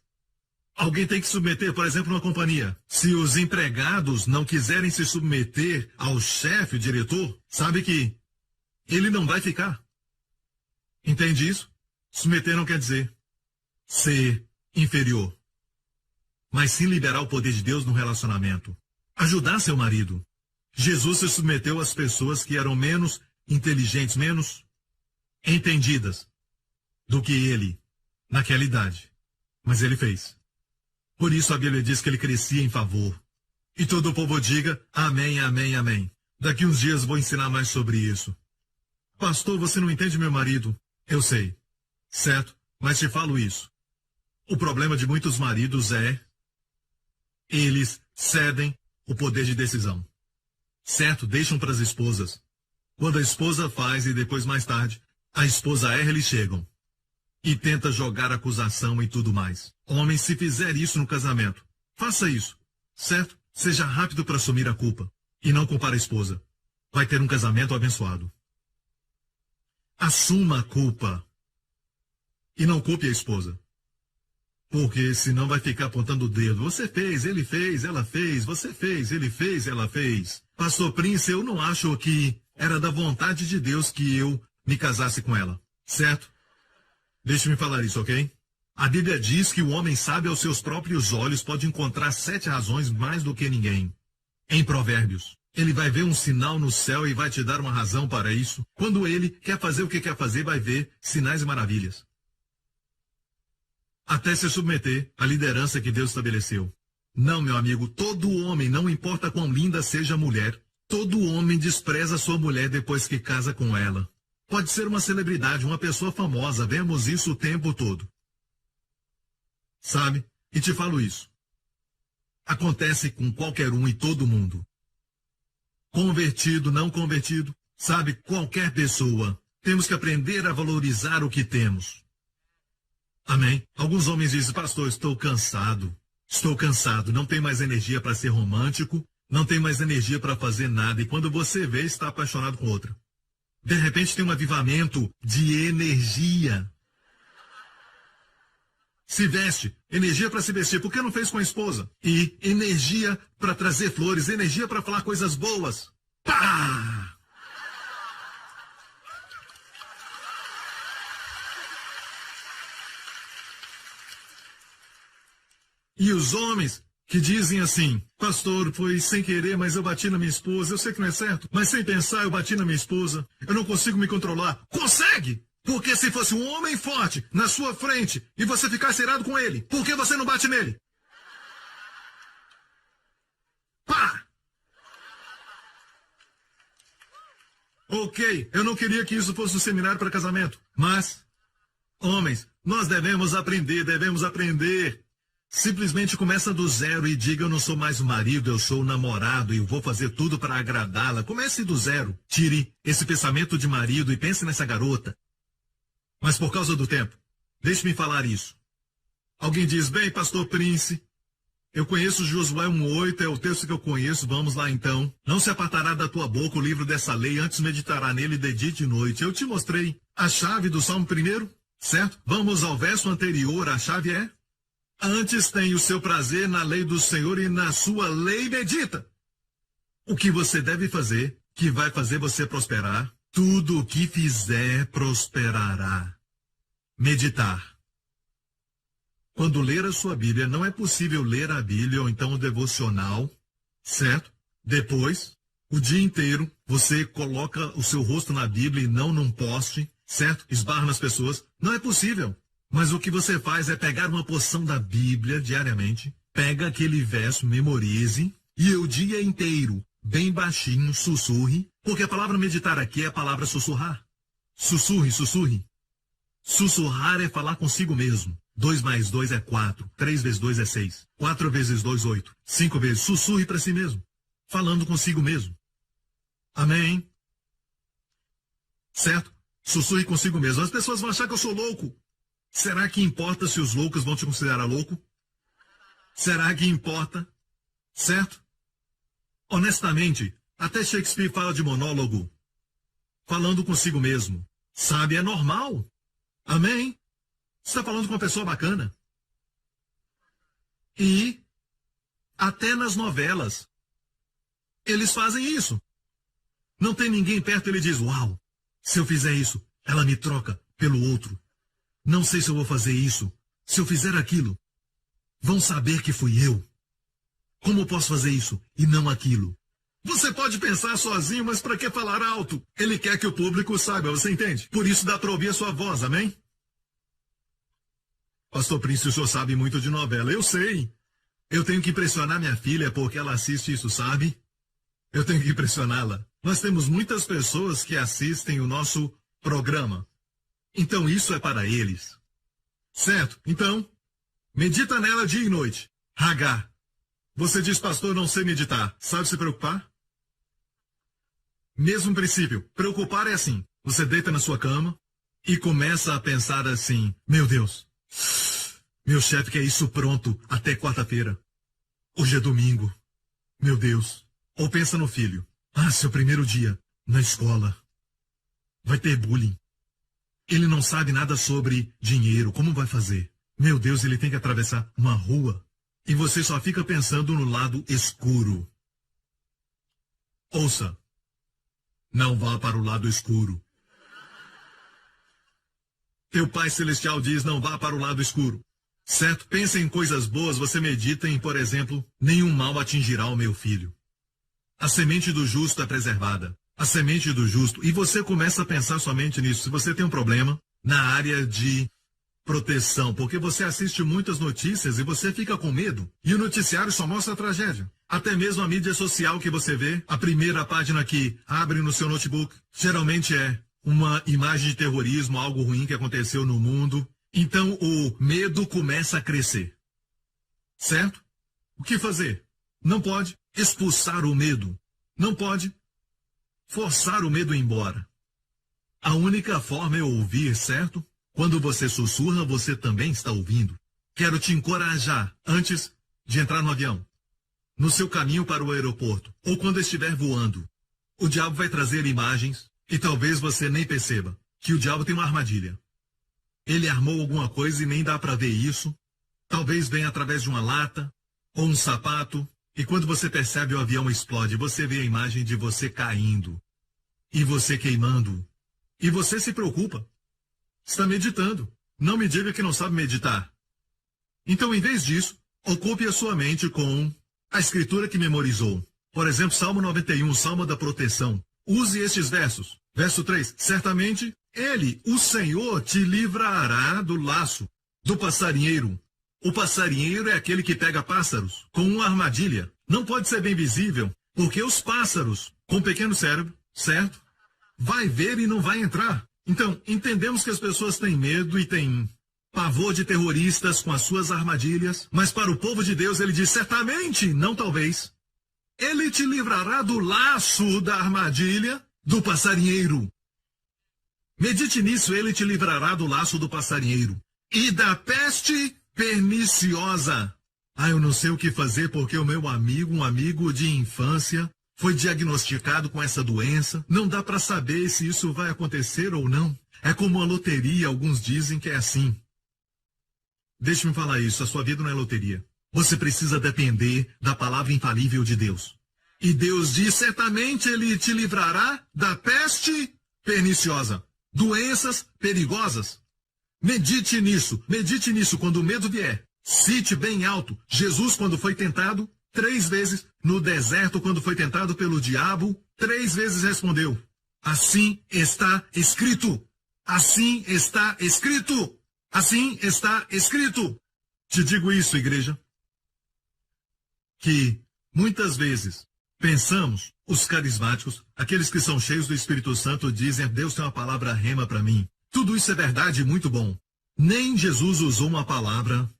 Alguém tem que submeter, por exemplo, uma companhia. Se os empregados não quiserem se submeter ao chefe, o diretor, sabe que ele não vai ficar. Entende isso? Submeter não quer dizer ser inferior, mas sim liberar o poder de Deus no relacionamento. Ajudar seu marido. Jesus se submeteu às pessoas que eram menos inteligentes, menos entendidas do que ele naquela idade. Mas ele fez. Por isso a Bíblia diz que ele crescia em favor. E todo o povo diga amém, amém, amém. Daqui uns dias vou ensinar mais sobre isso. Pastor, você não entende meu marido? Eu sei. Certo? Mas te falo isso. O problema de muitos maridos é eles cedem o poder de decisão. Certo? Deixam para as esposas. Quando a esposa faz e depois mais tarde, a esposa erra, eles chegam. E tenta jogar acusação e tudo mais. Homem, se fizer isso no casamento, faça isso. Certo? Seja rápido para assumir a culpa. E não culpar a esposa. Vai ter um casamento abençoado. Assuma a culpa. E não culpe a esposa. Porque senão vai ficar apontando o dedo. Você fez, ele fez, ela fez, você fez, ele fez, ela fez. Pastor Prince, eu não acho que era da vontade de Deus que eu me casasse com ela. Certo? Deixe-me falar isso, ok? A Bíblia diz que o homem sábio aos seus próprios olhos pode encontrar 7 razões mais do que ninguém. Em Provérbios. Ele vai ver um sinal no céu e vai te dar uma razão para isso. Quando ele quer fazer o que quer fazer, vai ver sinais e maravilhas. Até se submeter à liderança que Deus estabeleceu. Não, meu amigo, todo homem, não importa quão linda seja a mulher, todo homem despreza sua mulher depois que casa com ela. Pode ser uma celebridade, uma pessoa famosa, vemos isso o tempo todo. Sabe? E te falo isso. Acontece com qualquer um e todo mundo. Convertido, não convertido, sabe, qualquer pessoa. Temos que aprender a valorizar o que temos. Amém? Alguns homens dizem, pastor, estou cansado, não tenho mais energia para ser romântico, não tenho mais energia para fazer nada, e quando você vê, está apaixonado com outra. De repente tem um avivamento de energia. Se veste, energia para se vestir, por que não fez com a esposa? E energia para trazer flores, energia para falar coisas boas. Pá! E os homens que dizem assim: pastor, foi sem querer, mas eu bati na minha esposa. Eu sei que não é certo, mas sem pensar eu bati na minha esposa. Eu não consigo me controlar. Consegue! Porque se fosse um homem forte na sua frente e você ficasse irado com ele, por que você não bate nele? Pá! Ok, eu não queria que isso fosse um seminário para casamento, mas, homens, nós devemos aprender. Simplesmente começa do zero e diga: eu não sou mais o marido, eu sou o namorado e vou fazer tudo para agradá-la. Comece do zero. Tire esse pensamento de marido e pense nessa garota. Mas por causa do tempo, deixe-me falar isso. Alguém diz: bem, pastor Prince, eu conheço Josué 1:8, é o texto que eu conheço, vamos lá então. Não se apartará da tua boca o livro dessa lei, antes meditará nele de dia e de noite. Eu te mostrei a chave do Salmo 1, certo? Vamos ao verso anterior, a chave é: antes tem o seu prazer na lei do Senhor e na sua lei medita. O que você deve fazer, que vai fazer você prosperar, tudo o que fizer prosperará. Meditar. Quando ler a sua Bíblia, não é possível ler a Bíblia ou então o devocional, certo? Depois, o dia inteiro, você coloca o seu rosto na Bíblia e não num poste, certo? Esbarra nas pessoas. Não é possível. Mas o que você faz é pegar uma porção da Bíblia diariamente, pega aquele verso, memorize, e o dia inteiro, bem baixinho, sussurre, porque a palavra meditar aqui é a palavra sussurrar. Sussurre, sussurre. Sussurrar é falar consigo mesmo. 2 mais 2 é 4, 3 vezes 2 é 6, 4 vezes 2, 8, 5 vezes. Sussurre para si mesmo, falando consigo mesmo. Amém? Certo? Sussurre consigo mesmo. As pessoas vão achar que eu sou louco. Será que importa se os loucos vão te considerar louco? Será que importa? Certo? Honestamente, até Shakespeare fala de monólogo. Falando consigo mesmo. Sabe, é normal. Amém? Você está falando com uma pessoa bacana. E até nas novelas, eles fazem isso. Não tem ninguém perto, ele diz: uau, se eu fizer isso, ela me troca pelo outro. Não sei se eu vou fazer isso. Se eu fizer aquilo, vão saber que fui eu. Como eu posso fazer isso e não aquilo? Você pode pensar sozinho, mas para que falar alto? Ele quer que o público saiba, você entende? Por isso dá para ouvir a sua voz, amém? Pastor Prince, o senhor sabe muito de novela. Eu sei. Eu tenho que impressionar minha filha porque ela assiste isso, sabe? Eu tenho que impressioná-la. Nós temos muitas pessoas que assistem o nosso programa. Então isso é para eles. Certo? Então, medita nela dia e noite. Hagar. Você diz: pastor, não sei meditar. Sabe se preocupar? Mesmo princípio. Preocupar é assim. Você deita na sua cama e começa a pensar assim: meu Deus, meu chefe quer isso pronto até quarta-feira. Hoje é domingo. Meu Deus. Ou pensa no filho: ah, seu primeiro dia na escola. Vai ter bullying. Ele não sabe nada sobre dinheiro. Como vai fazer? Meu Deus, ele tem que atravessar uma rua. E você só fica pensando no lado escuro. Ouça. Não vá para o lado escuro. Teu Pai Celestial diz: não vá para o lado escuro. Certo? Pensa em coisas boas. Você medita em, por exemplo: nenhum mal atingirá o meu filho. A semente do justo é preservada. A semente do justo. E você começa a pensar somente nisso. Se você tem um problema na área de proteção, porque você assiste muitas notícias e você fica com medo. E o noticiário só mostra a tragédia. Até mesmo a mídia social que você vê, a primeira página que abre no seu notebook, geralmente é uma imagem de terrorismo, algo ruim que aconteceu no mundo. Então o medo começa a crescer. Certo? O que fazer? Não pode expulsar o medo. Não pode forçar o medo embora. A única forma é ouvir, certo? Quando você sussurra, você também está ouvindo. Quero te encorajar antes de entrar no avião, no seu caminho para o aeroporto, ou quando estiver voando. O diabo vai trazer imagens e talvez você nem perceba que o diabo tem uma armadilha. Ele armou alguma coisa e nem dá para ver isso. Talvez venha através de uma lata ou um sapato. E quando você percebe, o avião explode. Você vê a imagem de você caindo e você queimando. E você se preocupa. Está meditando. Não me diga que não sabe meditar. Então, em vez disso, Ocupe a sua mente com a escritura que memorizou. Por exemplo, Salmo 91, Salmo da proteção. Use estes versos. Verso 3. Certamente, ele, o Senhor, te livrará do laço, do passarinheiro. O passarinheiro é aquele que pega pássaros com uma armadilha. Não pode ser bem visível, porque os pássaros, com pequeno cérebro, certo? Vai ver e não vai entrar. Então, entendemos que as pessoas têm medo e têm pavor de terroristas com as suas armadilhas, mas para o povo de Deus ele diz certamente, não talvez. Ele te livrará do laço da armadilha do passarinheiro. Medite nisso, ele te livrará do laço do passarinheiro e da peste perniciosa. Eu não sei o que fazer porque o meu amigo, um amigo de infância, foi diagnosticado com essa doença. Não dá para saber se isso vai acontecer ou não. É como uma loteria, alguns dizem que é assim. Deixe-me falar isso, a sua vida não é loteria. Você precisa depender da palavra infalível de Deus. E Deus diz, certamente ele te livrará da peste perniciosa, doenças perigosas. Medite nisso quando o medo vier. Cite bem alto, Jesus quando foi tentado 3 vezes, no deserto quando foi tentado pelo diabo, 3 vezes respondeu, assim está escrito, assim está escrito. Assim está escrito. Te digo isso, igreja, que muitas vezes pensamos, os carismáticos, aqueles que são cheios do Espírito Santo, dizem, Deus tem uma palavra rema para mim. Tudo isso é verdade e muito bom. Nem Jesus usou uma palavra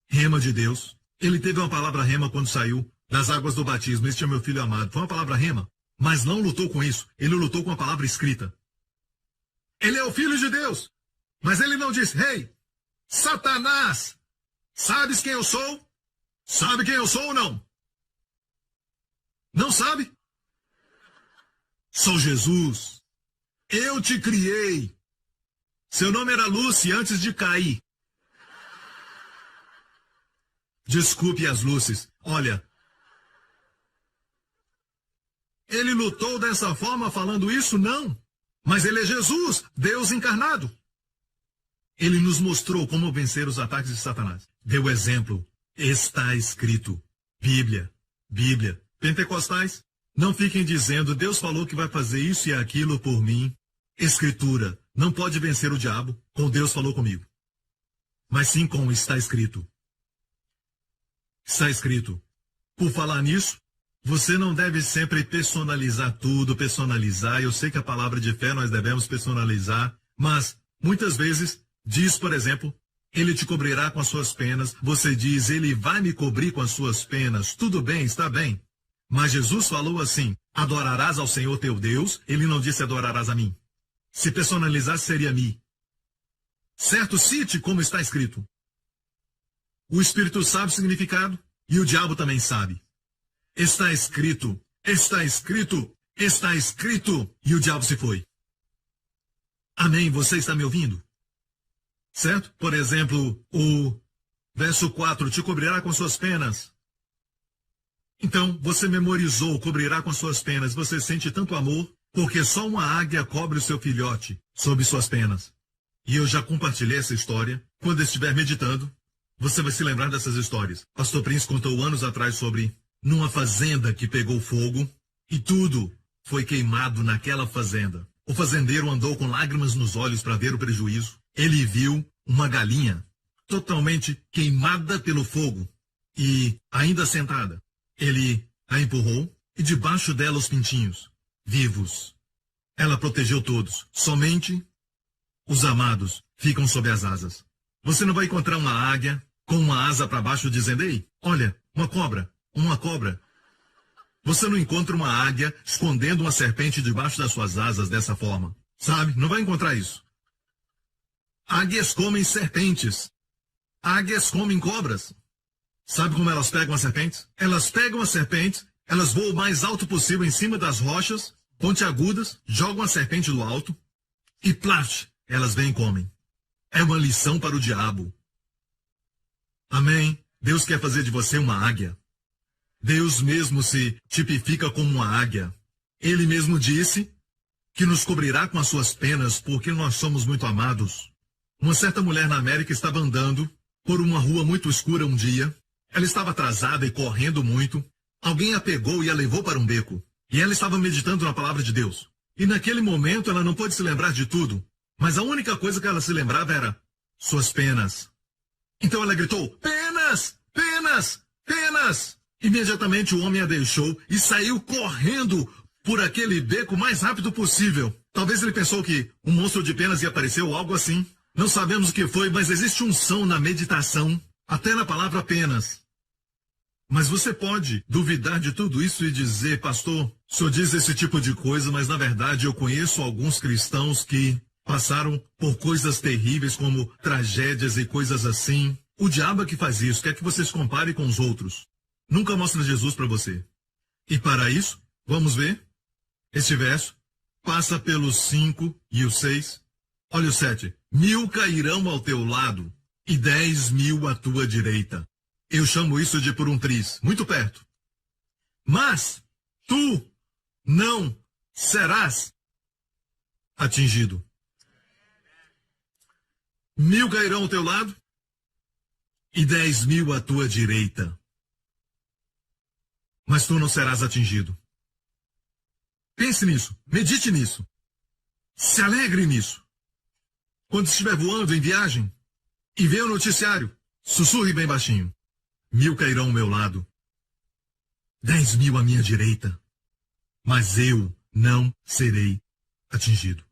rema de Deus. Ele teve uma palavra rema quando saiu das águas do batismo. Este é meu filho amado. Foi uma palavra rema, mas não lutou com isso. Ele lutou com a palavra escrita. Ele é o Filho de Deus. Mas ele não disse, hey, Satanás, sabes quem eu sou? Sabe quem eu sou ou não? Não sabe? Sou Jesus. Eu te criei. Seu nome era Lucy antes de cair. Desculpe as Lúcies. Olha, ele lutou dessa forma falando isso? Não. Mas ele é Jesus, Deus encarnado. Ele nos mostrou como vencer os ataques de Satanás. Deu exemplo. Está escrito. Bíblia. Bíblia. Pentecostais, não fiquem dizendo, Deus falou que vai fazer isso e aquilo por mim. Escritura. Não pode vencer o diabo com Deus falou comigo. Mas sim com está escrito. Está escrito. Por falar nisso, você não deve sempre personalizar tudo, personalizar. Eu sei que a palavra de fé nós devemos personalizar, mas muitas vezes diz, por exemplo, ele te cobrirá com as suas penas. Você diz, ele vai me cobrir com as suas penas. Tudo bem, está bem. Mas Jesus falou assim, adorarás ao Senhor teu Deus. Ele não disse adorarás a mim. Se personalizasse, seria mim. Certo? Cite como está escrito. O Espírito sabe o significado e o diabo também sabe. Está escrito, está escrito, está escrito. E o diabo se foi. Amém? Você está me ouvindo? Certo? Por exemplo, o verso 4, te cobrirá com suas penas. Então, você memorizou, cobrirá com suas penas. Você sente tanto amor, porque só uma águia cobre o seu filhote sob suas penas. E eu já compartilhei essa história. Quando estiver meditando, você vai se lembrar dessas histórias. Pastor Prince contou anos atrás sobre numa fazenda que pegou fogo e tudo foi queimado naquela fazenda. O fazendeiro andou com lágrimas nos olhos para ver o prejuízo. Ele viu uma galinha totalmente queimada pelo fogo e ainda sentada. Ele a empurrou e debaixo dela os pintinhos, vivos. Ela protegeu todos. Somente os amados ficam sob as asas. Você não vai encontrar uma águia com uma asa para baixo dizendo, ei, olha, uma cobra. Você não encontra uma águia escondendo uma serpente debaixo das suas asas dessa forma. Sabe? Não vai encontrar isso. Águias comem serpentes. Águias comem cobras. Sabe como elas pegam as serpentes? Elas pegam as serpentes, elas voam o mais alto possível em cima das rochas, pontiagudas, jogam a serpente do alto e plaf, elas vêm e comem. É uma lição para o diabo. Amém? Deus quer fazer de você uma águia. Deus mesmo se tipifica como uma águia. Ele mesmo disse que nos cobrirá com as suas penas porque nós somos muito amados. Uma certa mulher na América estava andando por uma rua muito escura um dia. Ela estava atrasada e correndo muito. Alguém a pegou e a levou para um beco. E ela estava meditando na palavra de Deus. E naquele momento ela não pôde se lembrar de tudo. Mas a única coisa que ela se lembrava era suas penas. Então ela gritou, penas, penas, penas. Imediatamente o homem a deixou e saiu correndo por aquele beco o mais rápido possível. Talvez ele pensou que um monstro de penas ia aparecer ou algo assim. Não sabemos o que foi, mas existe unção na meditação, até na palavra penas. Mas você pode duvidar de tudo isso e dizer, pastor, o senhor diz esse tipo de coisa, mas na verdade eu conheço alguns cristãos que passaram por coisas terríveis como tragédias e coisas assim. O diabo é que faz isso, quer que você se compare com os outros. Nunca mostra Jesus para você. E para isso, vamos ver este verso. Passa pelos 5 e o 6. Olha o 7. 1000 cairão ao teu lado e 10.000 à tua direita. Eu chamo isso de por um triz, muito perto. Mas tu não serás atingido. 1000 cairão ao teu lado e 10.000 à tua direita. Mas tu não serás atingido. Pense nisso, medite nisso. Se alegre nisso. Quando estiver voando em viagem e vê o noticiário, sussurre bem baixinho. 1000 cairão ao meu lado, 10.000 à minha direita, mas eu não serei atingido.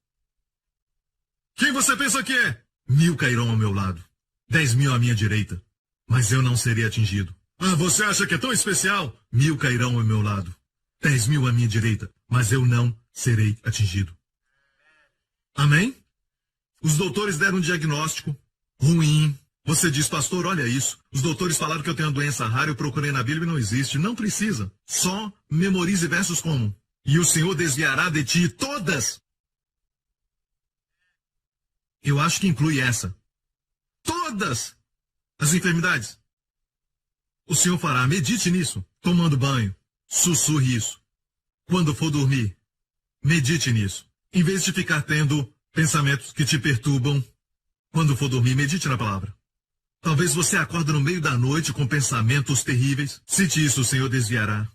Quem você pensa que é? 1000 cairão ao meu lado, 10.000 à minha direita, mas eu não serei atingido. Ah, você acha que é tão especial? 1000 cairão ao meu lado, 10.000 à minha direita, mas eu não serei atingido. Amém? Os doutores deram um diagnóstico ruim. Você diz, pastor, olha isso. Os doutores falaram que eu tenho uma doença rara, eu procurei na Bíblia e não existe. Não precisa. Só memorize versos como: e o Senhor desviará de ti todas. Eu acho que inclui essa. Todas as enfermidades. O Senhor fará. Medite nisso. Tomando banho. Sussurre isso. Quando for dormir, medite nisso. Em vez de ficar tendo pensamentos que te perturbam, quando for dormir, medite na palavra. Talvez você acorde no meio da noite com pensamentos terríveis. Cite isso: o Senhor desviará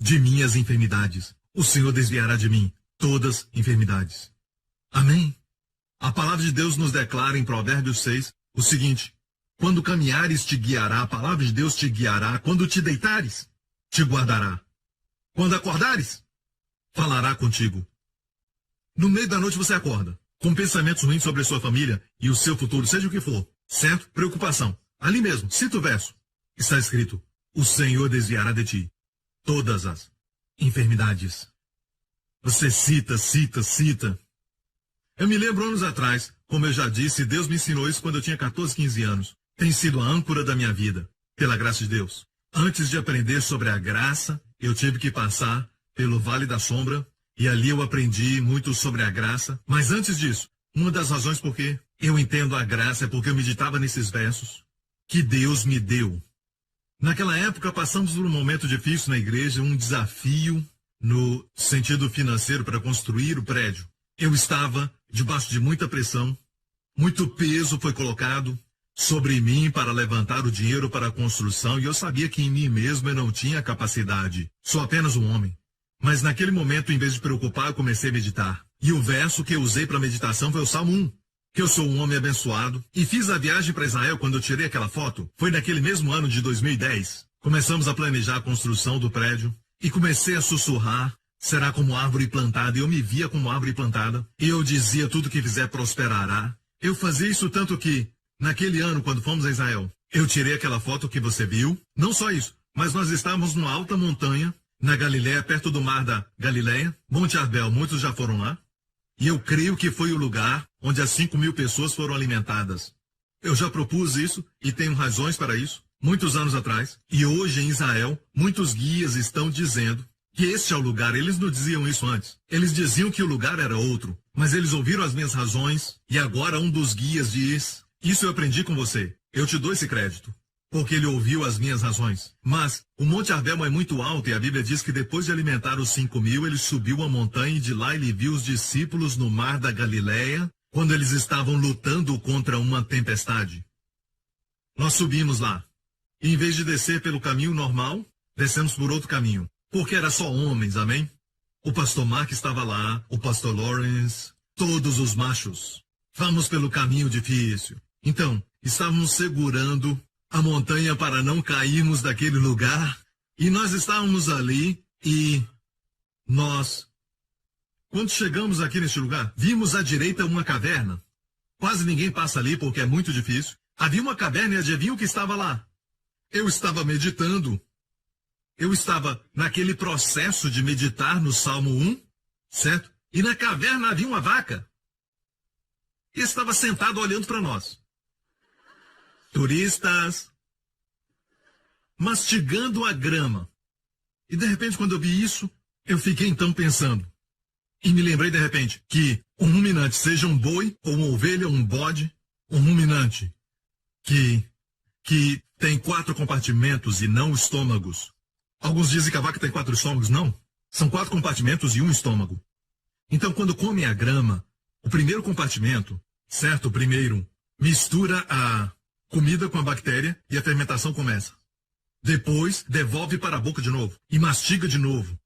de mim as enfermidades. O Senhor desviará de mim todas as enfermidades. Amém? A palavra de Deus nos declara em Provérbios 6 o seguinte: quando caminhares te guiará, a palavra de Deus te guiará. Quando te deitares, te guardará. Quando acordares, falará contigo. No meio da noite você acorda com pensamentos ruins sobre a sua família e o seu futuro, seja o que for. Certo? Preocupação. Ali mesmo, cita o verso. Está escrito: o Senhor desviará de ti todas as enfermidades. Você cita. Eu me lembro anos atrás, como eu já disse, Deus me ensinou isso quando eu tinha 14, 15 anos. Tem sido a âncora da minha vida, pela graça de Deus. Antes de aprender sobre a graça, eu tive que passar pelo Vale da Sombra, e ali eu aprendi muito sobre a graça. Mas antes disso, uma das razões por que eu entendo a graça é porque eu meditava nesses versos que Deus me deu. Naquela época, passamos por um momento difícil na igreja, um desafio no sentido financeiro para construir o prédio. Eu estava debaixo de muita pressão, muito peso foi colocado sobre mim para levantar o dinheiro para a construção, e eu sabia que em mim mesmo eu não tinha capacidade. Sou apenas um homem. Mas naquele momento, em vez de preocupar, eu comecei a meditar. E o verso que eu usei para meditação foi o Salmo 1. Que eu sou um homem abençoado. E fiz a viagem para Israel quando eu tirei aquela foto. Foi naquele mesmo ano de 2010. Começamos a planejar a construção do prédio. E comecei a sussurrar: será como árvore plantada. E eu me via como árvore plantada. E eu dizia: tudo que fizer prosperará. Eu fazia isso tanto que, naquele ano, quando fomos a Israel, eu tirei aquela foto que você viu. Não só isso, mas nós estávamos numa alta montanha, na Galiléia, perto do mar da Galiléia, Monte Arbel, muitos já foram lá. E eu creio que foi o lugar onde as 5.000 pessoas foram alimentadas. Eu já propus isso e tenho razões para isso, muitos anos atrás. E hoje em Israel, muitos guias estão dizendo que este é o lugar. Eles não diziam isso antes. Eles diziam que o lugar era outro. Mas eles ouviram as minhas razões e agora um dos guias diz: isso eu aprendi com você. Eu te dou esse crédito. Porque ele ouviu as minhas razões. Mas o Monte Arbel é muito alto e a Bíblia diz que depois de alimentar os 5.000, ele subiu a montanha e de lá ele viu os discípulos no mar da Galiléia, quando eles estavam lutando contra uma tempestade. Nós subimos lá. E em vez de descer pelo caminho normal, descemos por outro caminho. Porque era só homens, amém? O pastor Mark estava lá, o pastor Lawrence, todos os machos. Vamos pelo caminho difícil. Então, estávamos segurando a montanha para não cairmos daquele lugar. E nós estávamos ali e quando chegamos aqui neste lugar, vimos à direita uma caverna. Quase ninguém passa ali porque é muito difícil. Havia uma caverna e adivinha o que estava lá? Eu estava meditando. Eu estava naquele processo de meditar no Salmo 1, certo? E na caverna havia uma vaca. E estava sentado olhando para nós. Turistas, mastigando a grama. E de repente, quando eu vi isso, eu fiquei então pensando. E me lembrei de repente que um ruminante, seja um boi, ou uma ovelha, ou um bode, um ruminante que tem 4 compartimentos e não estômagos. Alguns dizem que a vaca tem 4 estômagos. Não. São 4 compartimentos e um estômago. Então, quando come a grama, o primeiro compartimento, certo? O primeiro mistura a comida com a bactéria e a fermentação começa. Depois, devolve para a boca de novo e mastiga de novo.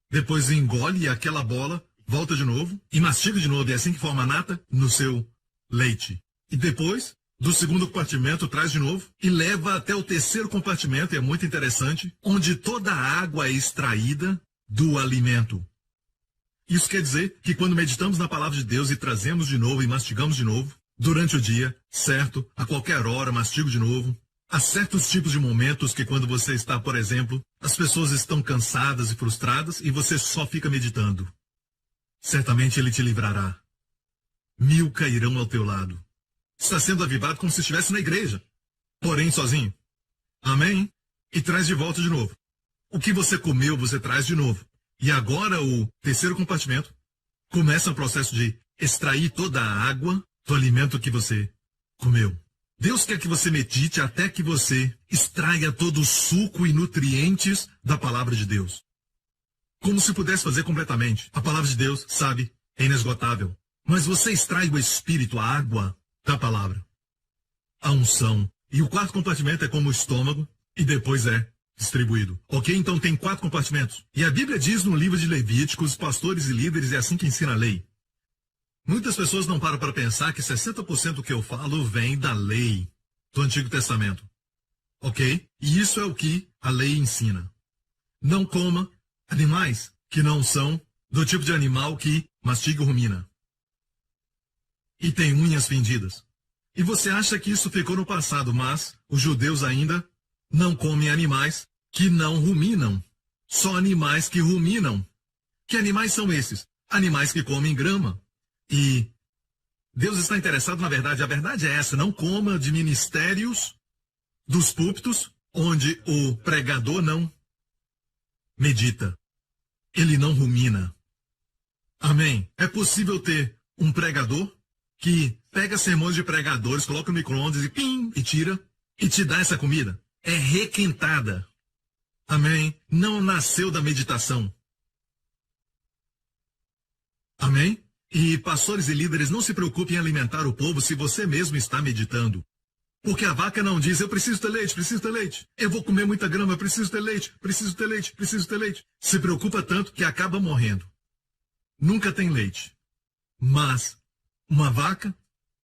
Depois engole aquela bola, volta de novo e mastiga de novo. É assim que forma a nata no seu leite. E depois, do segundo compartimento, traz de novo e leva até o terceiro compartimento, e é muito interessante, onde toda a água é extraída do alimento. Isso quer dizer que quando meditamos na palavra de Deus e trazemos de novo e mastigamos de novo, durante o dia, certo? A qualquer hora, mastigo de novo. Há certos tipos de momentos que quando você está, por exemplo, as pessoas estão cansadas e frustradas e você só fica meditando. Certamente ele te livrará. 1000 cairão ao teu lado. Está sendo avivado como se estivesse na igreja, porém sozinho. Amém? E traz de volta de novo. O que você comeu, você traz de novo. E agora o terceiro compartimento começa o processo de extrair toda a água do alimento que você comeu. Deus quer que você medite até que você extraia todo o suco e nutrientes da palavra de Deus. Como se pudesse fazer completamente. A palavra de Deus, sabe, é inesgotável. Mas você extrai o espírito, a água da palavra. A unção. E o quarto compartimento é como o estômago e depois é distribuído. Ok? Então tem 4 compartimentos. E a Bíblia diz no livro de Levíticos, pastores e líderes, é assim que ensina a lei. Muitas pessoas não param para pensar que 60% do que eu falo vem da lei do Antigo Testamento. Ok? E isso é o que a lei ensina. Não coma animais que não são do tipo de animal que mastiga e rumina. E tem unhas fendidas. E você acha que isso ficou no passado, mas os judeus ainda não comem animais que não ruminam. Só animais que ruminam. Que animais são esses? Animais que comem grama. E Deus está interessado na verdade. A verdade é essa. Não coma de ministérios dos púlpitos onde o pregador não medita. Ele não rumina. Amém? É possível ter um pregador que pega sermões de pregadores, coloca no micro-ondas e pim, e tira, e te dá essa comida. É requentada. Amém? Não nasceu da meditação. Amém? E pastores e líderes, não se preocupem em alimentar o povo se você mesmo está meditando. Porque a vaca não diz, eu preciso ter leite, preciso ter leite. Eu vou comer muita grama, eu preciso ter leite, preciso ter leite, preciso ter leite. Se preocupa tanto que acaba morrendo. Nunca tem leite. Mas uma vaca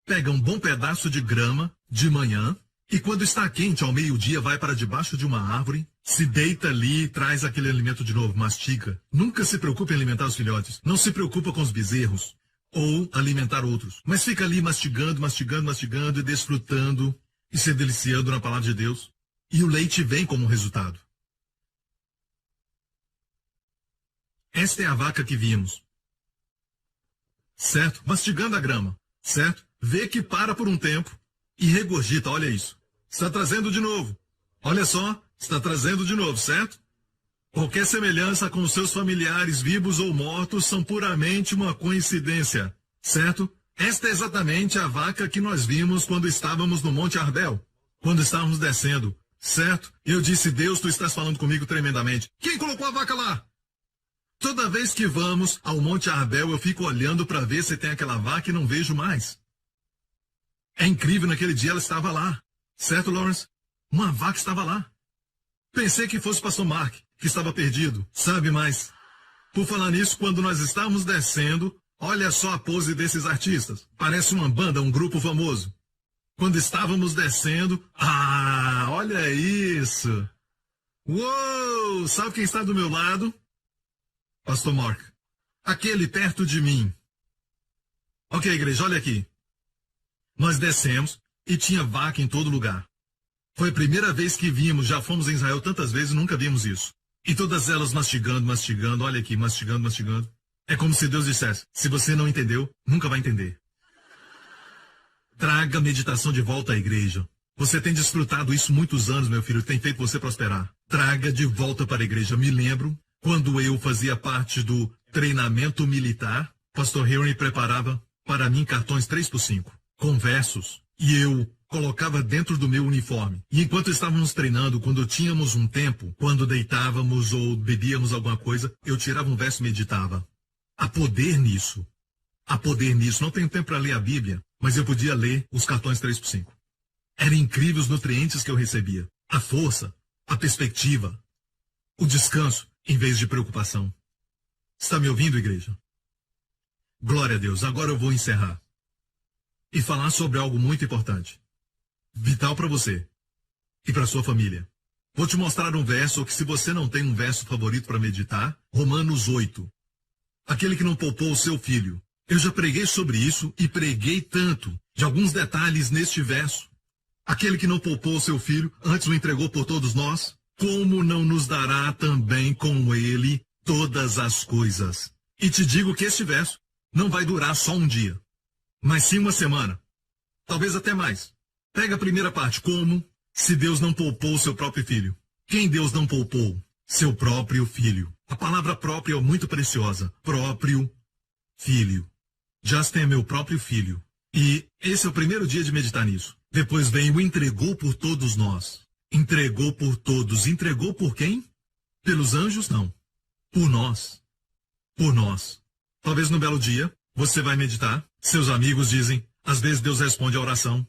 pega um bom pedaço de grama de manhã e quando está quente ao meio-dia vai para debaixo de uma árvore, se deita ali e traz aquele alimento de novo, mastiga. Nunca se preocupe em alimentar os filhotes. Não se preocupa com os bezerros ou alimentar outros. Mas fica ali mastigando, mastigando, mastigando e desfrutando e se deliciando na palavra de Deus. E o leite vem como resultado. Esta é a vaca que vimos. Certo? Mastigando a grama. Certo? Vê que para por um tempo e regurgita. Olha isso. Está trazendo de novo. Olha só. Está trazendo de novo, certo? Qualquer semelhança com os seus familiares vivos ou mortos são puramente uma coincidência. Certo? Esta é exatamente a vaca que nós vimos quando estávamos no Monte Arbel. Quando estávamos descendo. Certo? Eu disse, Deus, tu estás falando comigo tremendamente. Quem colocou a vaca lá? Toda vez que vamos ao Monte Arbel, eu fico olhando para ver se tem aquela vaca e não vejo mais. É incrível, naquele dia ela estava lá. Certo, Lawrence? Uma vaca estava lá. Pensei que fosse o pastor Mark, que estava perdido. Sabe, mas, por falar nisso, quando nós estávamos descendo, olha só a pose desses artistas. Parece uma banda, um grupo famoso. Quando estávamos descendo, olha isso. Uou, sabe quem está do meu lado? Pastor Mark. Aquele perto de mim. Ok, igreja, olha aqui. Nós descemos e tinha vaca em todo lugar. Foi a primeira vez que vimos, já fomos em Israel tantas vezes e nunca vimos isso. E todas elas mastigando, olha aqui, mastigando. É como se Deus dissesse, se você não entendeu, nunca vai entender. Traga a meditação de volta à igreja. Você tem desfrutado isso muitos anos, meu filho, tem feito você prosperar. Traga de volta para a igreja. Me lembro, quando eu fazia parte do treinamento militar, pastor Henry preparava para mim cartões 3x5, com versos, e eu colocava dentro do meu uniforme. E enquanto estávamos treinando, quando tínhamos um tempo, quando deitávamos ou bebíamos alguma coisa, eu tirava um verso e meditava. Há poder nisso. Há poder nisso. Não tenho tempo para ler a Bíblia, mas eu podia ler os cartões 3x5. Eram incríveis os nutrientes que eu recebia. A força, a perspectiva, o descanso, em vez de preocupação. Está me ouvindo, igreja? Glória a Deus. Agora eu vou encerrar e falar sobre algo muito importante, vital para você e para sua família. Vou te mostrar um verso que, se você não tem um verso favorito para meditar, Romanos 8. Aquele que não poupou o seu filho. Eu já preguei sobre isso e preguei tanto de alguns detalhes neste verso. Aquele que não poupou o seu filho, antes o entregou por todos nós, como não nos dará também com ele todas as coisas? E te digo que este verso não vai durar só um dia, mas sim uma semana, talvez até mais. Pega a primeira parte, como se Deus não poupou o seu próprio filho. Quem Deus não poupou? Seu próprio filho. A palavra própria é muito preciosa. Próprio filho. Justin é meu próprio filho. E esse é o primeiro dia de meditar nisso. Depois vem o entregou por todos nós. Entregou por todos. Entregou por quem? Pelos anjos? Não. Por nós. Por nós. Talvez no belo dia, você vai meditar. Seus amigos dizem, às vezes Deus responde a oração.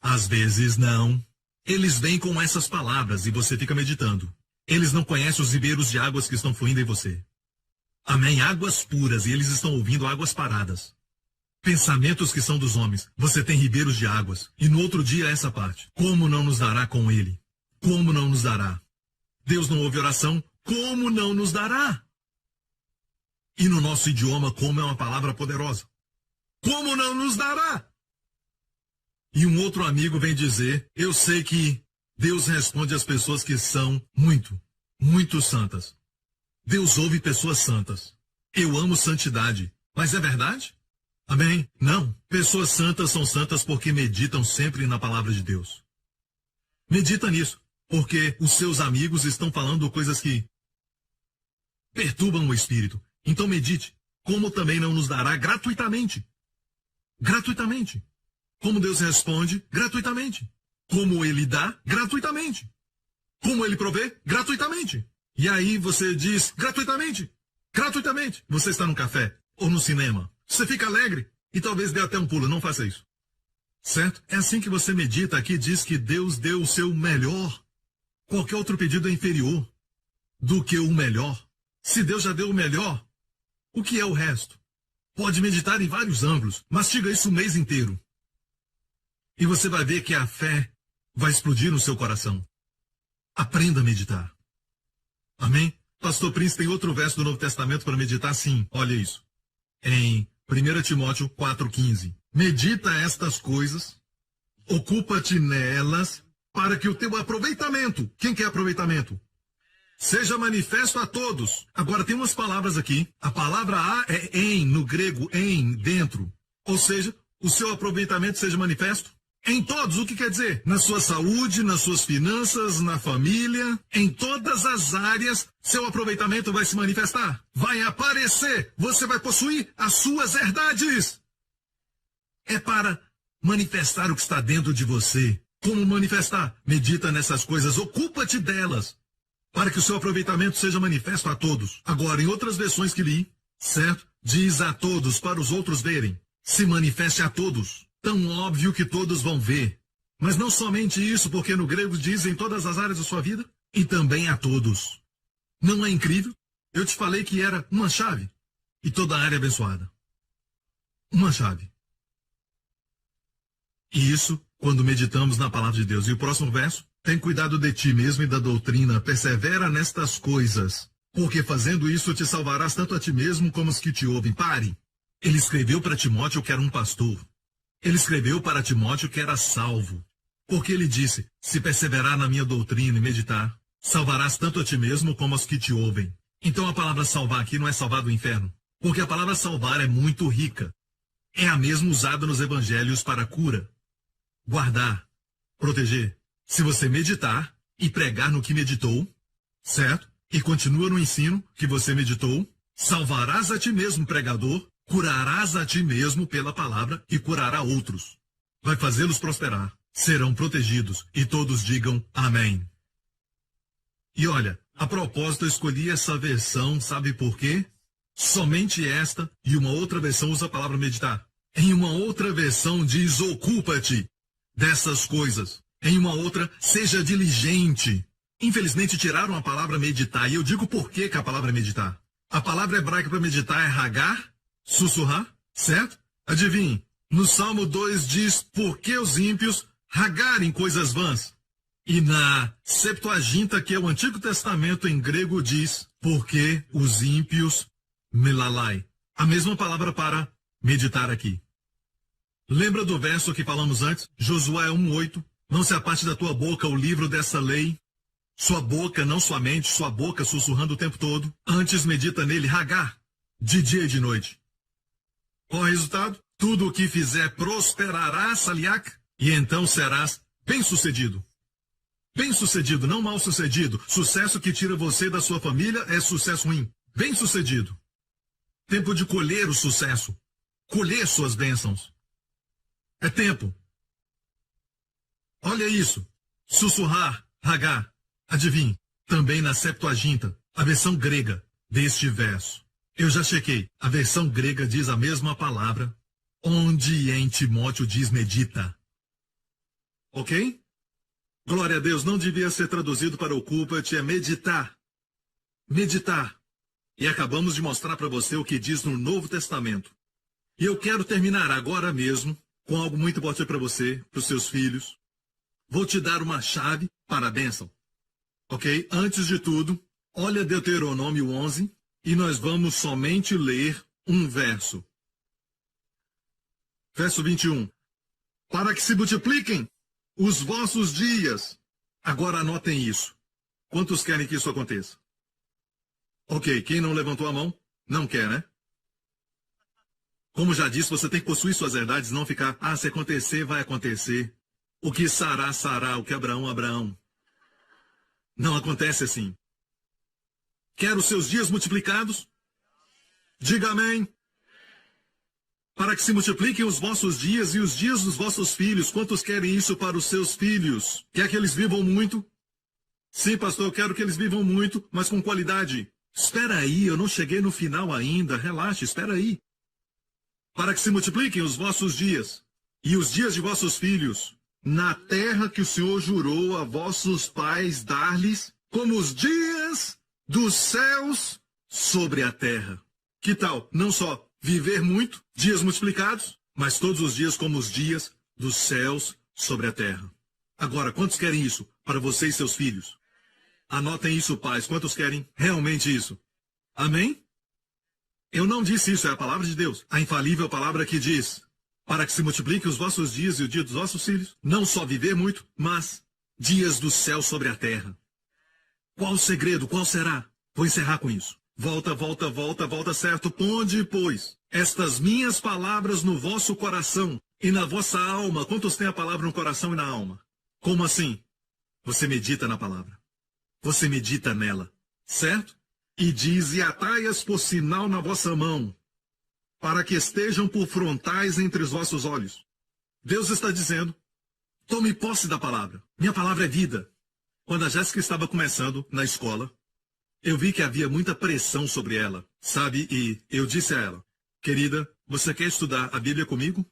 Às vezes não. Eles vêm com essas palavras e você fica meditando. Eles não conhecem os ribeiros de águas que estão fluindo em você. Amém? Águas puras, e eles estão ouvindo águas paradas. Pensamentos que são dos homens. Você tem ribeiros de águas. E no outro dia essa parte. Como não nos dará com ele? Como não nos dará? Deus não ouve oração? Como não nos dará? E no nosso idioma, como é uma palavra poderosa. Como não nos dará? E um outro amigo vem dizer, eu sei que Deus responde às pessoas que são muito santas. Deus ouve pessoas santas. Eu amo santidade. Mas é verdade? Amém? Não. Pessoas santas são santas porque meditam sempre na palavra de Deus. Medita nisso, porque os seus amigos estão falando coisas que perturbam o espírito. Então medite. Como também não nos dará gratuitamente. Gratuitamente. Como Deus responde? Gratuitamente. Como Ele dá? Gratuitamente. Como Ele provê? Gratuitamente. E aí você diz, gratuitamente. Gratuitamente. Você está no café ou no cinema. Você fica alegre e talvez dê até um pulo. Não faça isso. Certo? É assim que você medita aqui. Diz que Deus deu o seu melhor. Qualquer outro pedido é inferior do que o melhor. Se Deus já deu o melhor, o que é o resto? Pode meditar em vários ângulos. Mastiga isso o mês inteiro. E você vai ver que a fé vai explodir no seu coração. Aprenda a meditar. Amém? Pastor Prince tem outro verso do Novo Testamento para meditar? Sim, olha isso. Em 1 Timóteo 4,15. Medita estas coisas, ocupa-te nelas, para que o teu aproveitamento, quem quer aproveitamento? Seja manifesto a todos. Agora tem umas palavras aqui. A palavra a é em, no grego, em, dentro. Ou seja, o seu aproveitamento seja manifesto em todos. O que quer dizer? Na sua saúde, nas suas finanças, na família, em todas as áreas, seu aproveitamento vai se manifestar. Vai aparecer. Você vai possuir as suas herdades. É para manifestar o que está dentro de você. Como manifestar? Medita nessas coisas, ocupa-te delas, para que o seu aproveitamento seja manifesto a todos. Agora, em outras versões que li, certo? Diz a todos, para os outros verem. Se manifeste a todos. Tão óbvio que todos vão ver. Mas não somente isso, porque no grego diz em todas as áreas da sua vida, e também a todos. Não é incrível? Eu te falei que era uma chave, e toda a área abençoada. Uma chave. E isso quando meditamos na palavra de Deus. E o próximo verso? Tem cuidado de ti mesmo e da doutrina, persevera nestas coisas, porque fazendo isso te salvarás tanto a ti mesmo como os que te ouvem. Pare! Ele escreveu para Timóteo que era um pastor. Ele escreveu para Timóteo que era salvo. Porque ele disse, se perseverar na minha doutrina e meditar, salvarás tanto a ti mesmo como os que te ouvem. Então a palavra salvar aqui não é salvar do inferno, porque a palavra salvar é muito rica. É a mesma usada nos evangelhos para cura, guardar, proteger. Se você meditar e pregar no que meditou, certo? E continua no ensino que você meditou, salvarás a ti mesmo, pregador, curarás a ti mesmo pela palavra e curará outros. Vai fazê-los prosperar, serão protegidos e todos digam amém. E olha, a propósito eu escolhi essa versão, sabe por quê? Somente esta e uma outra versão usa a palavra meditar. Em uma outra versão diz ocupa-te dessas coisas. Em uma outra, seja diligente. Infelizmente tiraram a palavra meditar, e eu digo por que a palavra é meditar. A palavra hebraica para meditar é hagar, sussurrar, certo? Adivinhe, no Salmo 2 diz, por que os ímpios hagarem coisas vãs? E na Septuaginta, que é o Antigo Testamento em grego, diz, por que os ímpios melalai. A mesma palavra para meditar aqui. Lembra do verso que falamos antes? Josué 1:8. Não se aparte da tua boca o livro dessa lei. Sua boca, não sua mente, sua boca sussurrando o tempo todo. Antes medita nele, hagar, de dia e de noite. Qual é o resultado? Tudo o que fizer prosperará, saliak, e então serás bem-sucedido. Bem-sucedido, não mal-sucedido. Sucesso que tira você da sua família é sucesso ruim. Bem-sucedido. Tempo de colher o sucesso. Colher suas bênçãos. É tempo. Olha isso. Sussurrar, hagar. Adivinhe, também na Septuaginta, a versão grega deste verso. Eu já chequei. A versão grega diz a mesma palavra, onde em Timóteo diz medita. Ok? Glória a Deus, não devia ser traduzido para ocupa-te, é meditar. Meditar. E acabamos de mostrar para você o que diz no Novo Testamento. E eu quero terminar agora mesmo com algo muito importante para você, para os seus filhos. Vou te dar uma chave para a bênção. Ok? Antes de tudo, olha Deuteronômio 11 e nós vamos somente ler um verso. Verso 21. Para que se multipliquem os vossos dias. Agora anotem isso. Quantos querem que isso aconteça? Ok, quem não levantou a mão, não quer, né? Como já disse, você tem que possuir suas verdades, não ficar, se acontecer, vai acontecer. O que Sará, Sará, o que Abraão, Abraão. Não acontece assim. Quer os seus dias multiplicados? Diga amém. Para que se multipliquem os vossos dias e os dias dos vossos filhos. Quantos querem isso para os seus filhos? Quer que eles vivam muito? Sim, pastor, eu quero que eles vivam muito, mas com qualidade. Espera aí, eu não cheguei no final ainda. Relaxe, espera aí. Para que se multipliquem os vossos dias e os dias de vossos filhos, na terra que o Senhor jurou a vossos pais dar-lhes, como os dias dos céus sobre a terra. Que tal, não só viver muito, dias multiplicados, mas todos os dias como os dias dos céus sobre a terra. Agora, quantos querem isso para vocês e seus filhos? Anotem isso, pais. Quantos querem realmente isso? Amém? Eu não disse isso, é a palavra de Deus. A infalível palavra que diz, para que se multipliquem os vossos dias e o dia dos vossos filhos, não só viver muito, mas dias do céu sobre a terra. Qual o segredo? Qual será? Vou encerrar com isso. Volta, certo? Ponde, pois, estas minhas palavras no vosso coração e na vossa alma. Quantos têm a palavra no coração e na alma? Como assim? Você medita na palavra. Você medita nela, certo? E diz, e atai-as por sinal na vossa mão, para que estejam por frontais entre os vossos olhos. Deus está dizendo, tome posse da palavra. Minha palavra é vida. Quando a Jéssica estava começando na escola, eu vi que havia muita pressão sobre ela, sabe? E eu disse a ela, querida, você quer estudar a Bíblia comigo?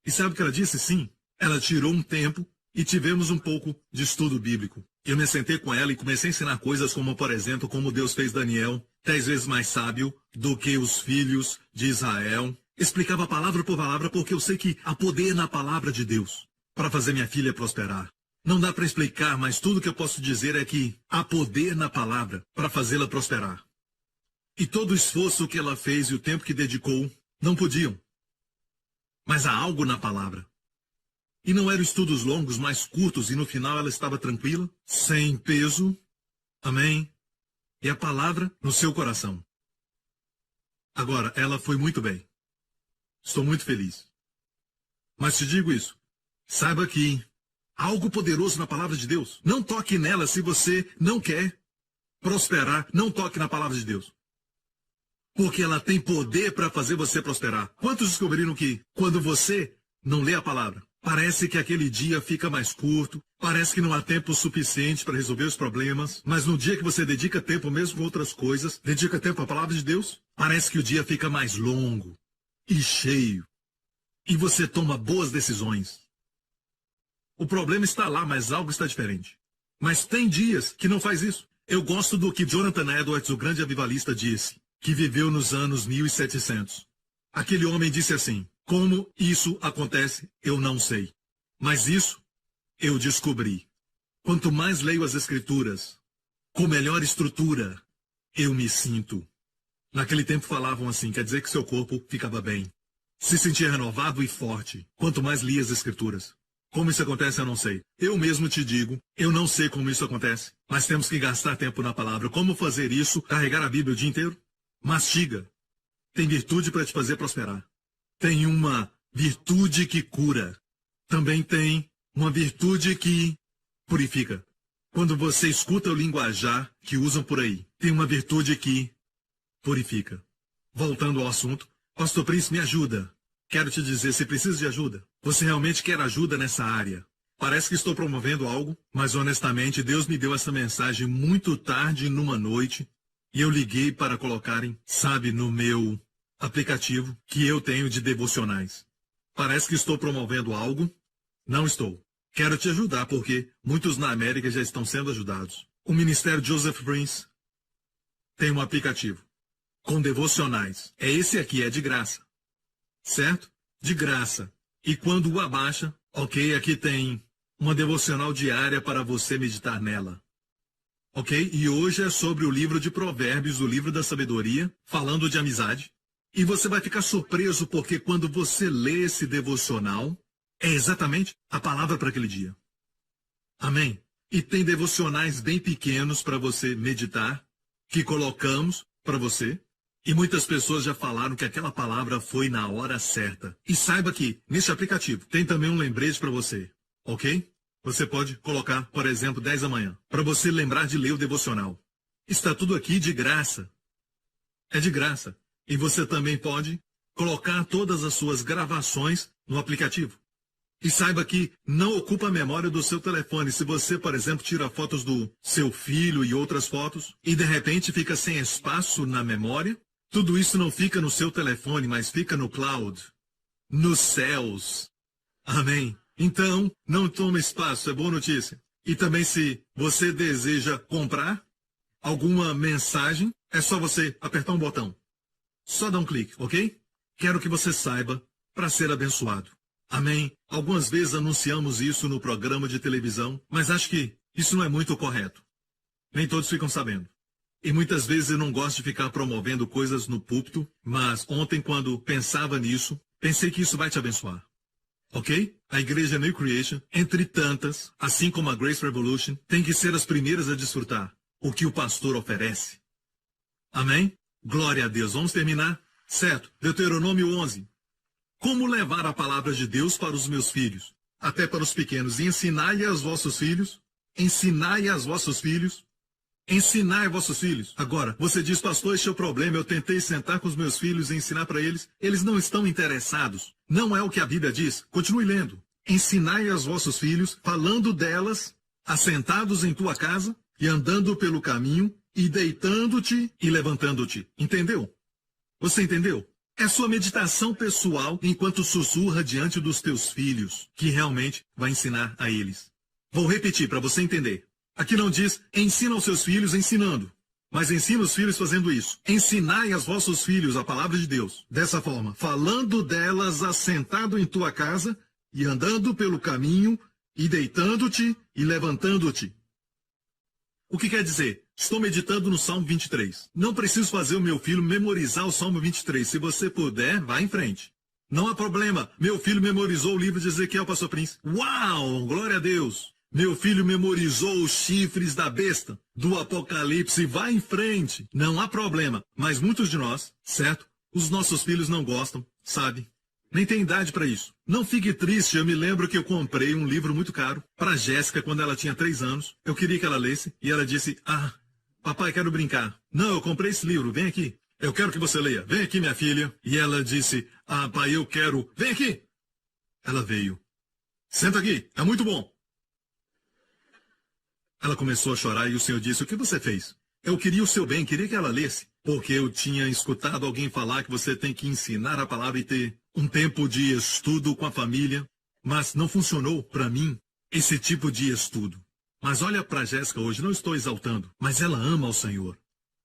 E sabe o que ela disse? Sim. Ela tirou um tempo e tivemos um pouco de estudo bíblico. Eu me sentei com ela e comecei a ensinar coisas como, por exemplo, como Deus fez Daniel 10 vezes mais sábio do que os filhos de Israel. Explicava palavra por palavra porque eu sei que há poder na palavra de Deus para fazer minha filha prosperar. Não dá para explicar, mas tudo que eu posso dizer é que há poder na palavra para fazê-la prosperar. E todo o esforço que ela fez e o tempo que dedicou, não podiam. Mas há algo na palavra. E não eram estudos longos, mais curtos, e no final ela estava tranquila, sem peso. Amém? E a palavra no seu coração. Agora, ela foi muito bem. Estou muito feliz. Mas te digo isso. Saiba que há algo poderoso na palavra de Deus. Não toque nela se você não quer prosperar. Não toque na palavra de Deus. Porque ela tem poder para fazer você prosperar. Quantos descobriram que, quando você não lê a palavra, parece que aquele dia fica mais curto, parece que não há tempo suficiente para resolver os problemas, mas no dia que você dedica tempo mesmo com outras coisas, dedica tempo à palavra de Deus, parece que o dia fica mais longo e cheio. E você toma boas decisões. O problema está lá, mas algo está diferente. Mas tem dias que não faz isso. Eu gosto do que Jonathan Edwards, o grande avivalista, disse, que viveu nos anos 1700. Aquele homem disse assim: como isso acontece, eu não sei. Mas isso eu descobri. Quanto mais leio as Escrituras, com melhor estrutura eu me sinto. Naquele tempo falavam assim, quer dizer que seu corpo ficava bem. Se sentia renovado e forte, quanto mais lia as Escrituras. Como isso acontece, eu não sei. Eu mesmo te digo, eu não sei como isso acontece. Mas temos que gastar tempo na palavra. Como fazer isso? Carregar a Bíblia o dia inteiro? Mastiga. Tem virtude para te fazer prosperar. Tem uma virtude que cura. Também tem uma virtude que purifica. Quando você escuta o linguajar que usam por aí, tem uma virtude que purifica. Voltando ao assunto, Pastor Prince, me ajuda. Quero te dizer, se precisa de ajuda, você realmente quer ajuda nessa área. Parece que estou promovendo algo, mas honestamente Deus me deu essa mensagem muito tarde numa noite e eu liguei para colocarem, sabe, no meu aplicativo que eu tenho de devocionais. Parece que estou promovendo algo. Não estou. Quero te ajudar porque muitos na América já estão sendo ajudados. O Ministério Joseph Prince tem um aplicativo com devocionais. É esse aqui, é de graça. Certo? De graça. E quando o abaixa, ok, aqui tem uma devocional diária para você meditar nela. Ok? E hoje é sobre o livro de Provérbios, o livro da sabedoria, falando de amizade. E você vai ficar surpreso porque quando você lê esse devocional, é exatamente a palavra para aquele dia. Amém? E tem devocionais bem pequenos para você meditar, que colocamos para você. E muitas pessoas já falaram que aquela palavra foi na hora certa. E saiba que, nesse aplicativo, tem também um lembrete para você. Ok? Você pode colocar, por exemplo, 10 da manhã, para você lembrar de ler o devocional. Está tudo aqui de graça. É de graça. E você também pode colocar todas as suas gravações no aplicativo. E saiba que não ocupa a memória do seu telefone. Se você, por exemplo, tira fotos do seu filho e outras fotos, e de repente fica sem espaço na memória, tudo isso não fica no seu telefone, mas fica no cloud, nos céus. Amém? Então, não toma espaço, é boa notícia. E também se você deseja comprar alguma mensagem, é só você apertar um botão. Só dá um clique, ok? Quero que você saiba para ser abençoado. Amém? Algumas vezes anunciamos isso no programa de televisão, mas acho que isso não é muito correto. Nem todos ficam sabendo. E muitas vezes eu não gosto de ficar promovendo coisas no púlpito, mas ontem, quando pensava nisso, pensei que isso vai te abençoar. Ok? A igreja New Creation, entre tantas, assim como a Grace Revolution, tem que ser as primeiras a desfrutar o que o pastor oferece. Amém? Glória a Deus. Vamos terminar? Certo. Deuteronômio 11. Como levar a palavra de Deus para os meus filhos, até para os pequenos, e ensinai aos vossos filhos, ensinai aos vossos filhos, ensinai aos vossos filhos. Agora, você diz, pastor, este é o problema, eu tentei sentar com os meus filhos e ensinar para eles, eles não estão interessados. Não é o que a Bíblia diz. Continue lendo. Ensinai aos vossos filhos, falando delas, assentados em tua casa, e andando pelo caminho, e deitando-te e levantando-te. Entendeu? Você entendeu? É sua meditação pessoal enquanto sussurra diante dos teus filhos que realmente vai ensinar a eles. Vou repetir para você entender. Aqui não diz ensina aos seus filhos ensinando, mas ensina os filhos fazendo isso. Ensinai aos vossos filhos a palavra de Deus. Dessa forma, falando delas assentado em tua casa e andando pelo caminho e deitando-te e levantando-te. O que quer dizer? Estou meditando no Salmo 23. Não preciso fazer o meu filho memorizar o Salmo 23. Se você puder, vá em frente. Não há problema. Meu filho memorizou o livro de Ezequiel, pastor Prince. Uau! Glória a Deus! Meu filho memorizou os chifres da besta do Apocalipse. Vá em frente. Não há problema. Mas muitos de nós, certo? Os nossos filhos não gostam, sabe? Nem tem idade para isso. Não fique triste, eu me lembro que eu comprei um livro muito caro para Jéssica quando ela tinha 3 anos. Eu queria que ela lesse e ela disse, papai, quero brincar. Não, eu comprei esse livro, vem aqui. Eu quero que você leia. Vem aqui, minha filha. E ela disse, pai, eu quero. Vem aqui. Ela veio. Senta aqui, é muito bom. Ela começou a chorar e o Senhor disse, o que você fez? Eu queria o seu bem, queria que ela lesse. Porque eu tinha escutado alguém falar que você tem que ensinar a palavra e ter um tempo de estudo com a família. Mas não funcionou para mim esse tipo de estudo. Mas olha para Jéssica hoje, não estou exaltando, mas ela ama ao Senhor.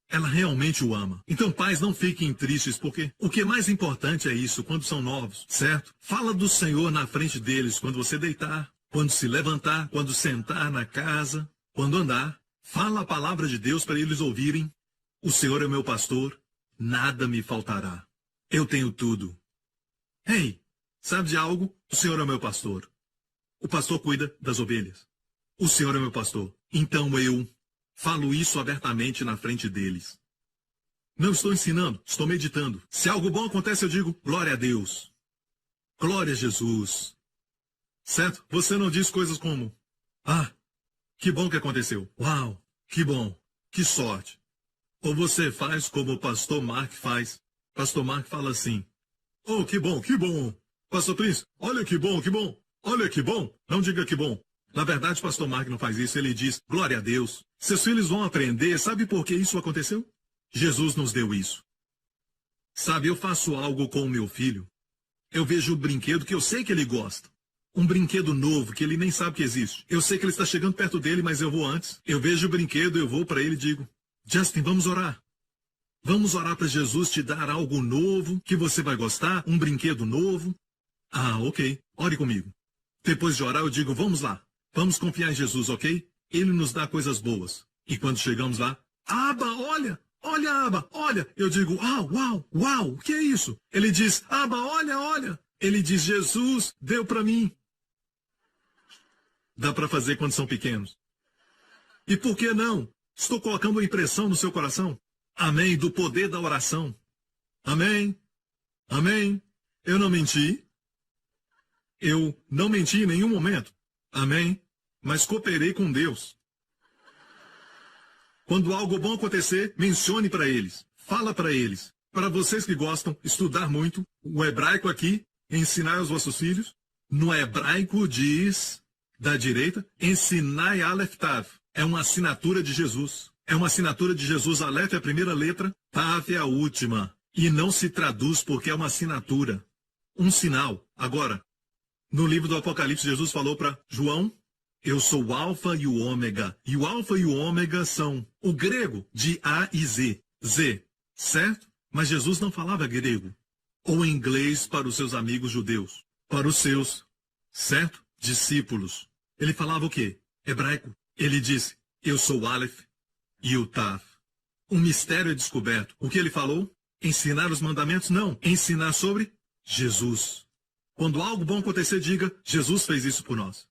Ela realmente o ama. Então, pais, não fiquem tristes, porque o que é mais importante é isso, quando são novos, certo? Fala do Senhor na frente deles, quando você deitar, quando se levantar, quando sentar na casa, quando andar. Fala a palavra de Deus para eles ouvirem. O Senhor é meu pastor, nada me faltará. Eu tenho tudo. Ei, sabe de algo? O Senhor é meu pastor. O pastor cuida das ovelhas. O Senhor é meu pastor. Então eu falo isso abertamente na frente deles. Não estou ensinando, estou meditando. Se algo bom acontece, eu digo, glória a Deus. Glória a Jesus. Certo? Você não diz coisas como, que bom que aconteceu. Uau, que bom, que sorte. Ou você faz como o pastor Mark faz. Pastor Mark fala assim, oh, que bom, que bom. Pastor Prince, olha que bom, que bom. Olha que bom. Não diga que bom. Na verdade, pastor Mark não faz isso, ele diz, glória a Deus. Seus filhos vão aprender, sabe por que isso aconteceu? Jesus nos deu isso. Sabe, eu faço algo com o meu filho. Eu vejo o brinquedo que eu sei que ele gosta. Um brinquedo novo que ele nem sabe que existe. Eu sei que ele está chegando perto dele, mas eu vou antes. Eu vejo o brinquedo, eu vou para ele e digo, Justin, vamos orar. Vamos orar para Jesus te dar algo novo que você vai gostar, um brinquedo novo. Ok, ore comigo. Depois de orar, eu digo, vamos lá. Vamos confiar em Jesus, ok? Ele nos dá coisas boas. E quando chegamos lá, Aba, olha! Olha, Aba, olha! Eu digo, uau, o que é isso? Ele diz, Aba, olha! Ele diz, Jesus deu para mim. Dá para fazer quando são pequenos. E por que não? Estou colocando uma impressão no seu coração. Amém, do poder da oração. Amém, amém. Eu não menti. Eu não menti em nenhum momento. Amém. Mas cooperei com Deus. Quando algo bom acontecer, mencione para eles. Fala para eles. Para vocês que gostam de estudar muito, o hebraico aqui, ensinar aos vossos filhos. No hebraico diz, da direita, ensinai Aleph Tav. É uma assinatura de Jesus. É uma assinatura de Jesus. Aleph é a primeira letra, Tav é a última. E não se traduz porque é uma assinatura. Um sinal. Agora, no livro do Apocalipse, Jesus falou para João, eu sou o Alfa e o Ômega. E o Alfa e o Ômega são o grego de A e Z. Z, certo? Mas Jesus não falava grego. Ou inglês para os seus amigos judeus. Para os seus, certo? Discípulos. Ele falava o quê? Hebraico. Ele disse, eu sou o Aleph e o Tav. Um mistério é descoberto. O que ele falou? Ensinar os mandamentos? Não. Ensinar sobre Jesus. Quando algo bom acontecer, diga, Jesus fez isso por nós.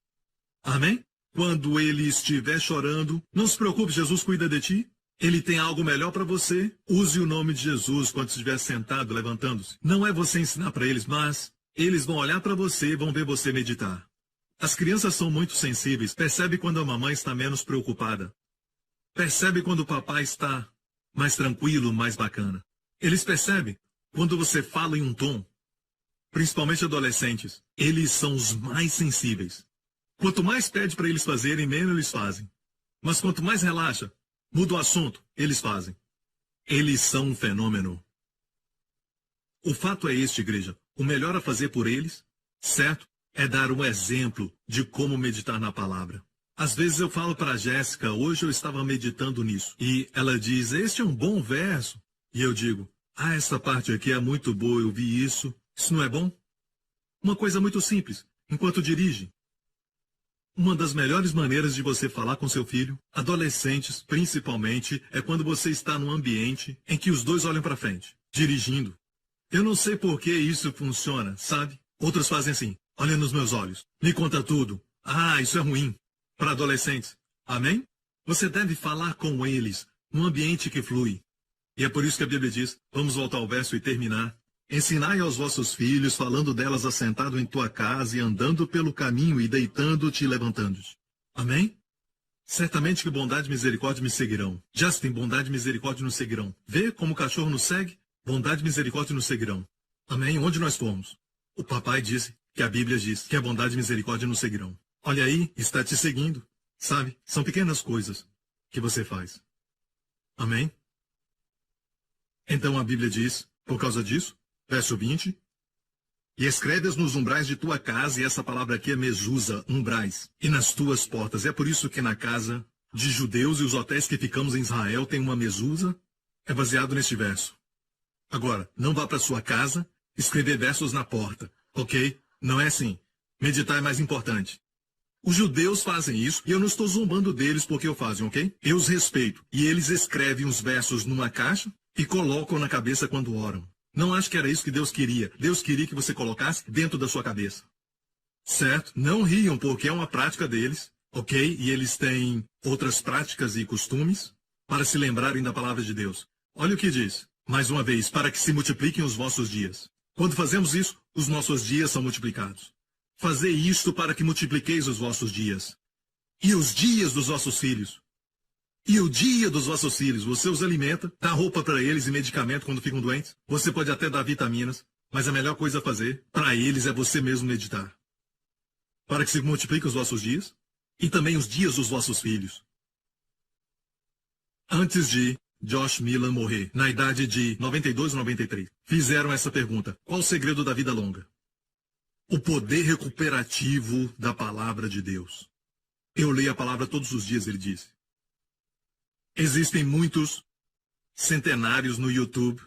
Amém? Quando ele estiver chorando, não se preocupe, Jesus cuida de ti. Ele tem algo melhor para você. Use o nome de Jesus quando estiver sentado, levantando-se. Não é você ensinar para eles, mas eles vão olhar para você e vão ver você meditar. As crianças são muito sensíveis. Percebe quando a mamãe está menos preocupada. Percebe quando o papai está mais tranquilo, mais bacana. Eles percebem quando você fala em um tom. Principalmente adolescentes. Eles são os mais sensíveis. Quanto mais pede para eles fazerem, menos eles fazem. Mas quanto mais relaxa, muda o assunto, eles fazem. Eles são um fenômeno. O fato é este, igreja. O melhor a fazer por eles, certo, é dar um exemplo de como meditar na palavra. Às vezes eu falo para a Jéssica, hoje eu estava meditando nisso, e ela diz, este é um bom verso. E eu digo, essa parte aqui é muito boa, eu vi isso. Isso não é bom? Uma coisa muito simples, enquanto dirige. Uma das melhores maneiras de você falar com seu filho, adolescentes principalmente, é quando você está num ambiente em que os dois olham para frente, dirigindo. Eu não sei por que isso funciona, sabe? Outros fazem assim, olha nos meus olhos, me conta tudo. Isso é ruim. Para adolescentes. Amém? Você deve falar com eles num ambiente que flui. E é por isso que a Bíblia diz, vamos voltar ao verso e terminar. Ensinai aos vossos filhos, falando delas assentado em tua casa e andando pelo caminho e deitando-te e levantando-te. Amém? Certamente que bondade e misericórdia me seguirão. Justin, bondade e misericórdia nos seguirão. Vê como o cachorro nos segue? Bondade e misericórdia nos seguirão. Amém? Onde nós formos? O papai disse que a Bíblia diz que a bondade e misericórdia nos seguirão. Olha aí, está te seguindo. Sabe? São pequenas coisas que você faz. Amém? Então a Bíblia diz, por causa disso, verso 20, e escreves nos umbrais de tua casa, e essa palavra aqui é mesusa, umbrais, e nas tuas portas. É por isso que na casa de judeus e os hotéis que ficamos em Israel tem uma mesusa, é baseado neste verso. Agora, não vá para sua casa escrever versos na porta, ok? Não é assim. Meditar é mais importante. Os judeus fazem isso, e eu não estou zombando deles porque o fazem, ok? Eu os respeito. E eles escrevem os versos numa caixa e colocam na cabeça quando oram. Não acho que era isso que Deus queria. Deus queria que você colocasse dentro da sua cabeça. Certo? Não riam, porque é uma prática deles, ok? E eles têm outras práticas e costumes para se lembrarem da palavra de Deus. Olha o que diz. Mais uma vez, para que se multipliquem os vossos dias. Quando fazemos isso, os nossos dias são multiplicados. Fazei isto para que multipliqueis os vossos dias. E os dias dos vossos filhos. E o dia dos vossos filhos. Você os alimenta, dá roupa para eles e medicamento quando ficam doentes. Você pode até dar vitaminas. Mas a melhor coisa a fazer para eles é você mesmo meditar. Para que se multipliquem os vossos dias. E também os dias dos vossos filhos. Antes de Josh Millan morrer, na idade de 92 ou 93, fizeram essa pergunta. Qual o segredo da vida longa? O poder recuperativo da palavra de Deus. Eu leio a palavra todos os dias, ele disse. Existem muitos centenários no YouTube.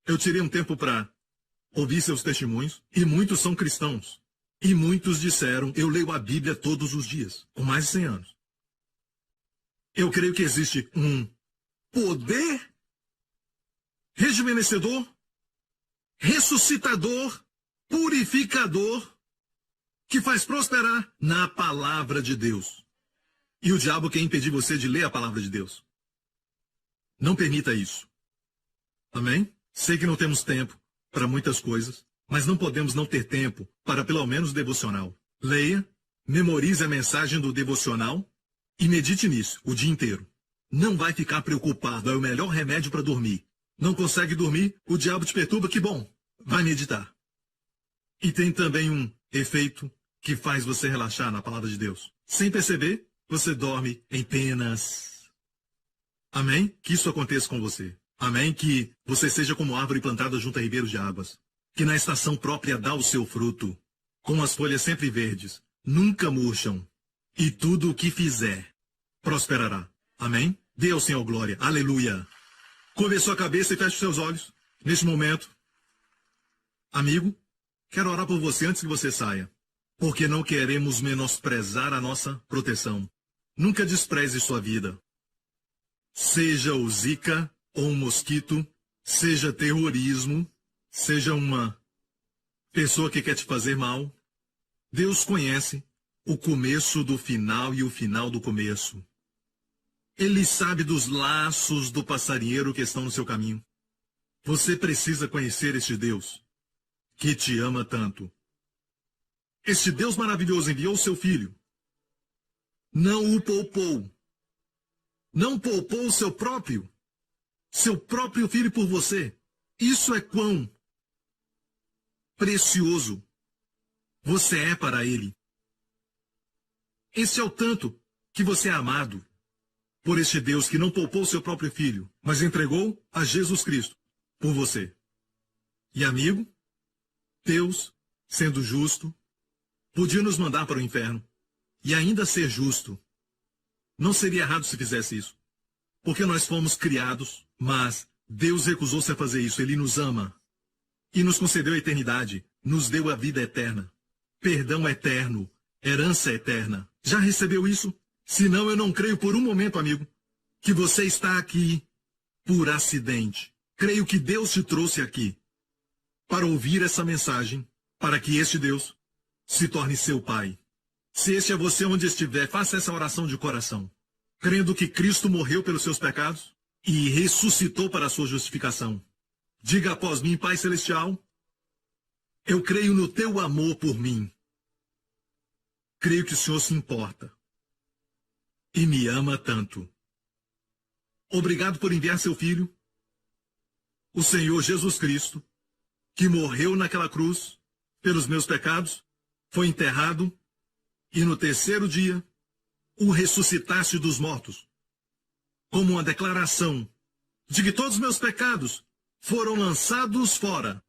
Eu tirei um tempo para ouvir seus testemunhos, e muitos são cristãos. E muitos disseram, eu leio a Bíblia todos os dias, com mais de 100 anos. Eu creio que existe um poder rejuvenescedor, ressuscitador, purificador, que faz prosperar na palavra de Deus. E o diabo quer impedir você de ler a palavra de Deus. Não permita isso. Amém? Sei que não temos tempo para muitas coisas, mas não podemos não ter tempo para pelo menos devocional. Leia, memorize a mensagem do devocional e medite nisso o dia inteiro. Não vai ficar preocupado, é o melhor remédio para dormir. Não consegue dormir, o diabo te perturba, que bom, vai meditar. E tem também um efeito que faz você relaxar na palavra de Deus. Sem perceber, você dorme em penas. Amém? Que isso aconteça com você. Amém? Que você seja como árvore plantada junto a ribeiros de águas, que na estação própria dá o seu fruto, com as folhas sempre verdes, nunca murcham, e tudo o que fizer prosperará. Amém? Dê ao Senhor glória. Aleluia. Curve a sua cabeça e feche os seus olhos. Neste momento, amigo, quero orar por você antes que você saia, porque não queremos menosprezar a nossa proteção. Nunca despreze sua vida. Seja o Zika ou um mosquito, seja terrorismo, seja uma pessoa que quer te fazer mal. Deus conhece o começo do final e o final do começo. Ele sabe dos laços do passarinheiro que estão no seu caminho. Você precisa conhecer este Deus que te ama tanto. Este Deus maravilhoso enviou o seu filho. Não o poupou. Não poupou o seu próprio filho por você. Isso é quão precioso você é para ele. Esse é o tanto que você é amado por este Deus que não poupou o seu próprio filho, mas entregou a Jesus Cristo por você. E amigo, Deus, sendo justo, podia nos mandar para o inferno e ainda ser justo. Não seria errado se fizesse isso, porque nós fomos criados, mas Deus recusou-se a fazer isso. Ele nos ama e nos concedeu a eternidade, nos deu a vida eterna, perdão eterno, herança eterna. Já recebeu isso? Senão eu não creio por um momento, amigo, que você está aqui por acidente. Creio que Deus te trouxe aqui para ouvir essa mensagem, para que este Deus se torne seu Pai. Se este é você onde estiver, faça essa oração de coração, crendo que Cristo morreu pelos seus pecados e ressuscitou para a sua justificação. Diga após mim: Pai Celestial, eu creio no teu amor por mim. Creio que o Senhor se importa e me ama tanto. Obrigado por enviar seu Filho, o Senhor Jesus Cristo, que morreu naquela cruz pelos meus pecados, foi enterrado e no terceiro dia o ressuscitaste dos mortos, como uma declaração de que todos os meus pecados foram lançados fora.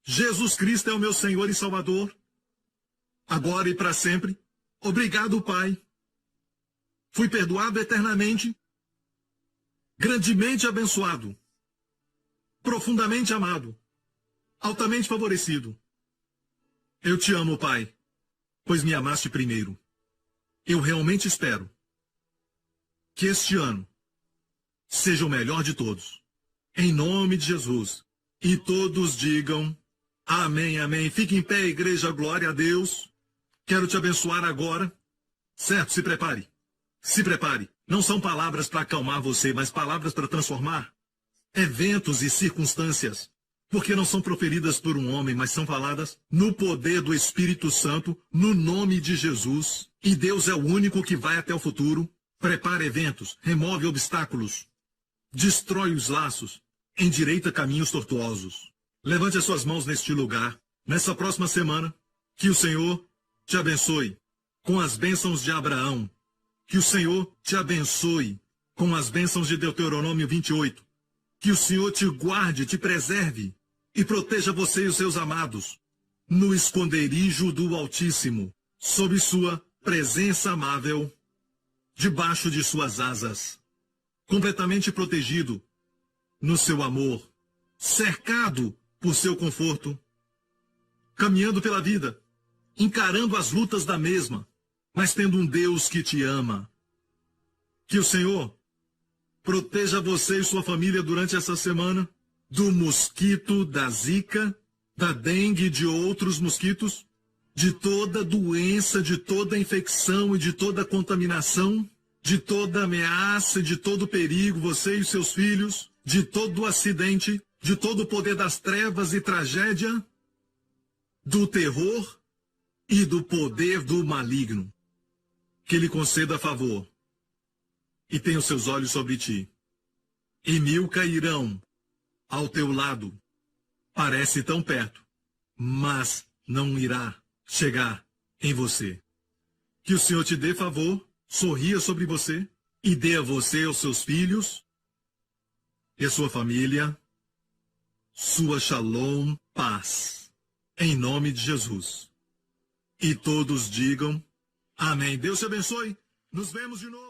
Jesus Cristo é o meu Senhor e Salvador, agora e para sempre. Obrigado, Pai. Fui perdoado eternamente, grandemente abençoado, profundamente amado, altamente favorecido. Eu te amo, Pai, pois me amaste primeiro. Eu realmente espero que este ano seja o melhor de todos. Em nome de Jesus. E todos digam amém, amém. Fique em pé, igreja, glória a Deus. Quero te abençoar agora. Certo, se prepare. Se prepare. Não são palavras para acalmar você, mas palavras para transformar eventos e circunstâncias. Porque não são proferidas por um homem, mas são faladas no poder do Espírito Santo, no nome de Jesus. E Deus é o único que vai até o futuro, prepara eventos, remove obstáculos, destrói os laços, endireita caminhos tortuosos. Levante as suas mãos neste lugar, nessa próxima semana. Que o Senhor te abençoe com as bênçãos de Abraão. Que o Senhor te abençoe com as bênçãos de Deuteronômio 28. Que o Senhor te guarde, te preserve e proteja você e os seus amados no esconderijo do Altíssimo, sob sua presença amável, debaixo de suas asas, completamente protegido no seu amor, cercado por seu conforto, caminhando pela vida, encarando as lutas da mesma, mas tendo um Deus que te ama. Que o Senhor proteja você e sua família durante essa semana do mosquito, da zika, da dengue e de outros mosquitos, de toda doença, de toda infecção e de toda contaminação, de toda ameaça e de todo perigo, você e seus filhos, de todo acidente, de todo o poder das trevas e tragédia, do terror e do poder do maligno. Que Ele conceda favor e tenha os seus olhos sobre ti. E 1000 cairão ao teu lado. Parece tão perto, mas não irá chegar em você. Que o Senhor te dê favor, sorria sobre você e dê a você, aos seus filhos e a sua família, sua shalom, paz. Em nome de Jesus. E todos digam amém. Deus te abençoe. Nos vemos de novo.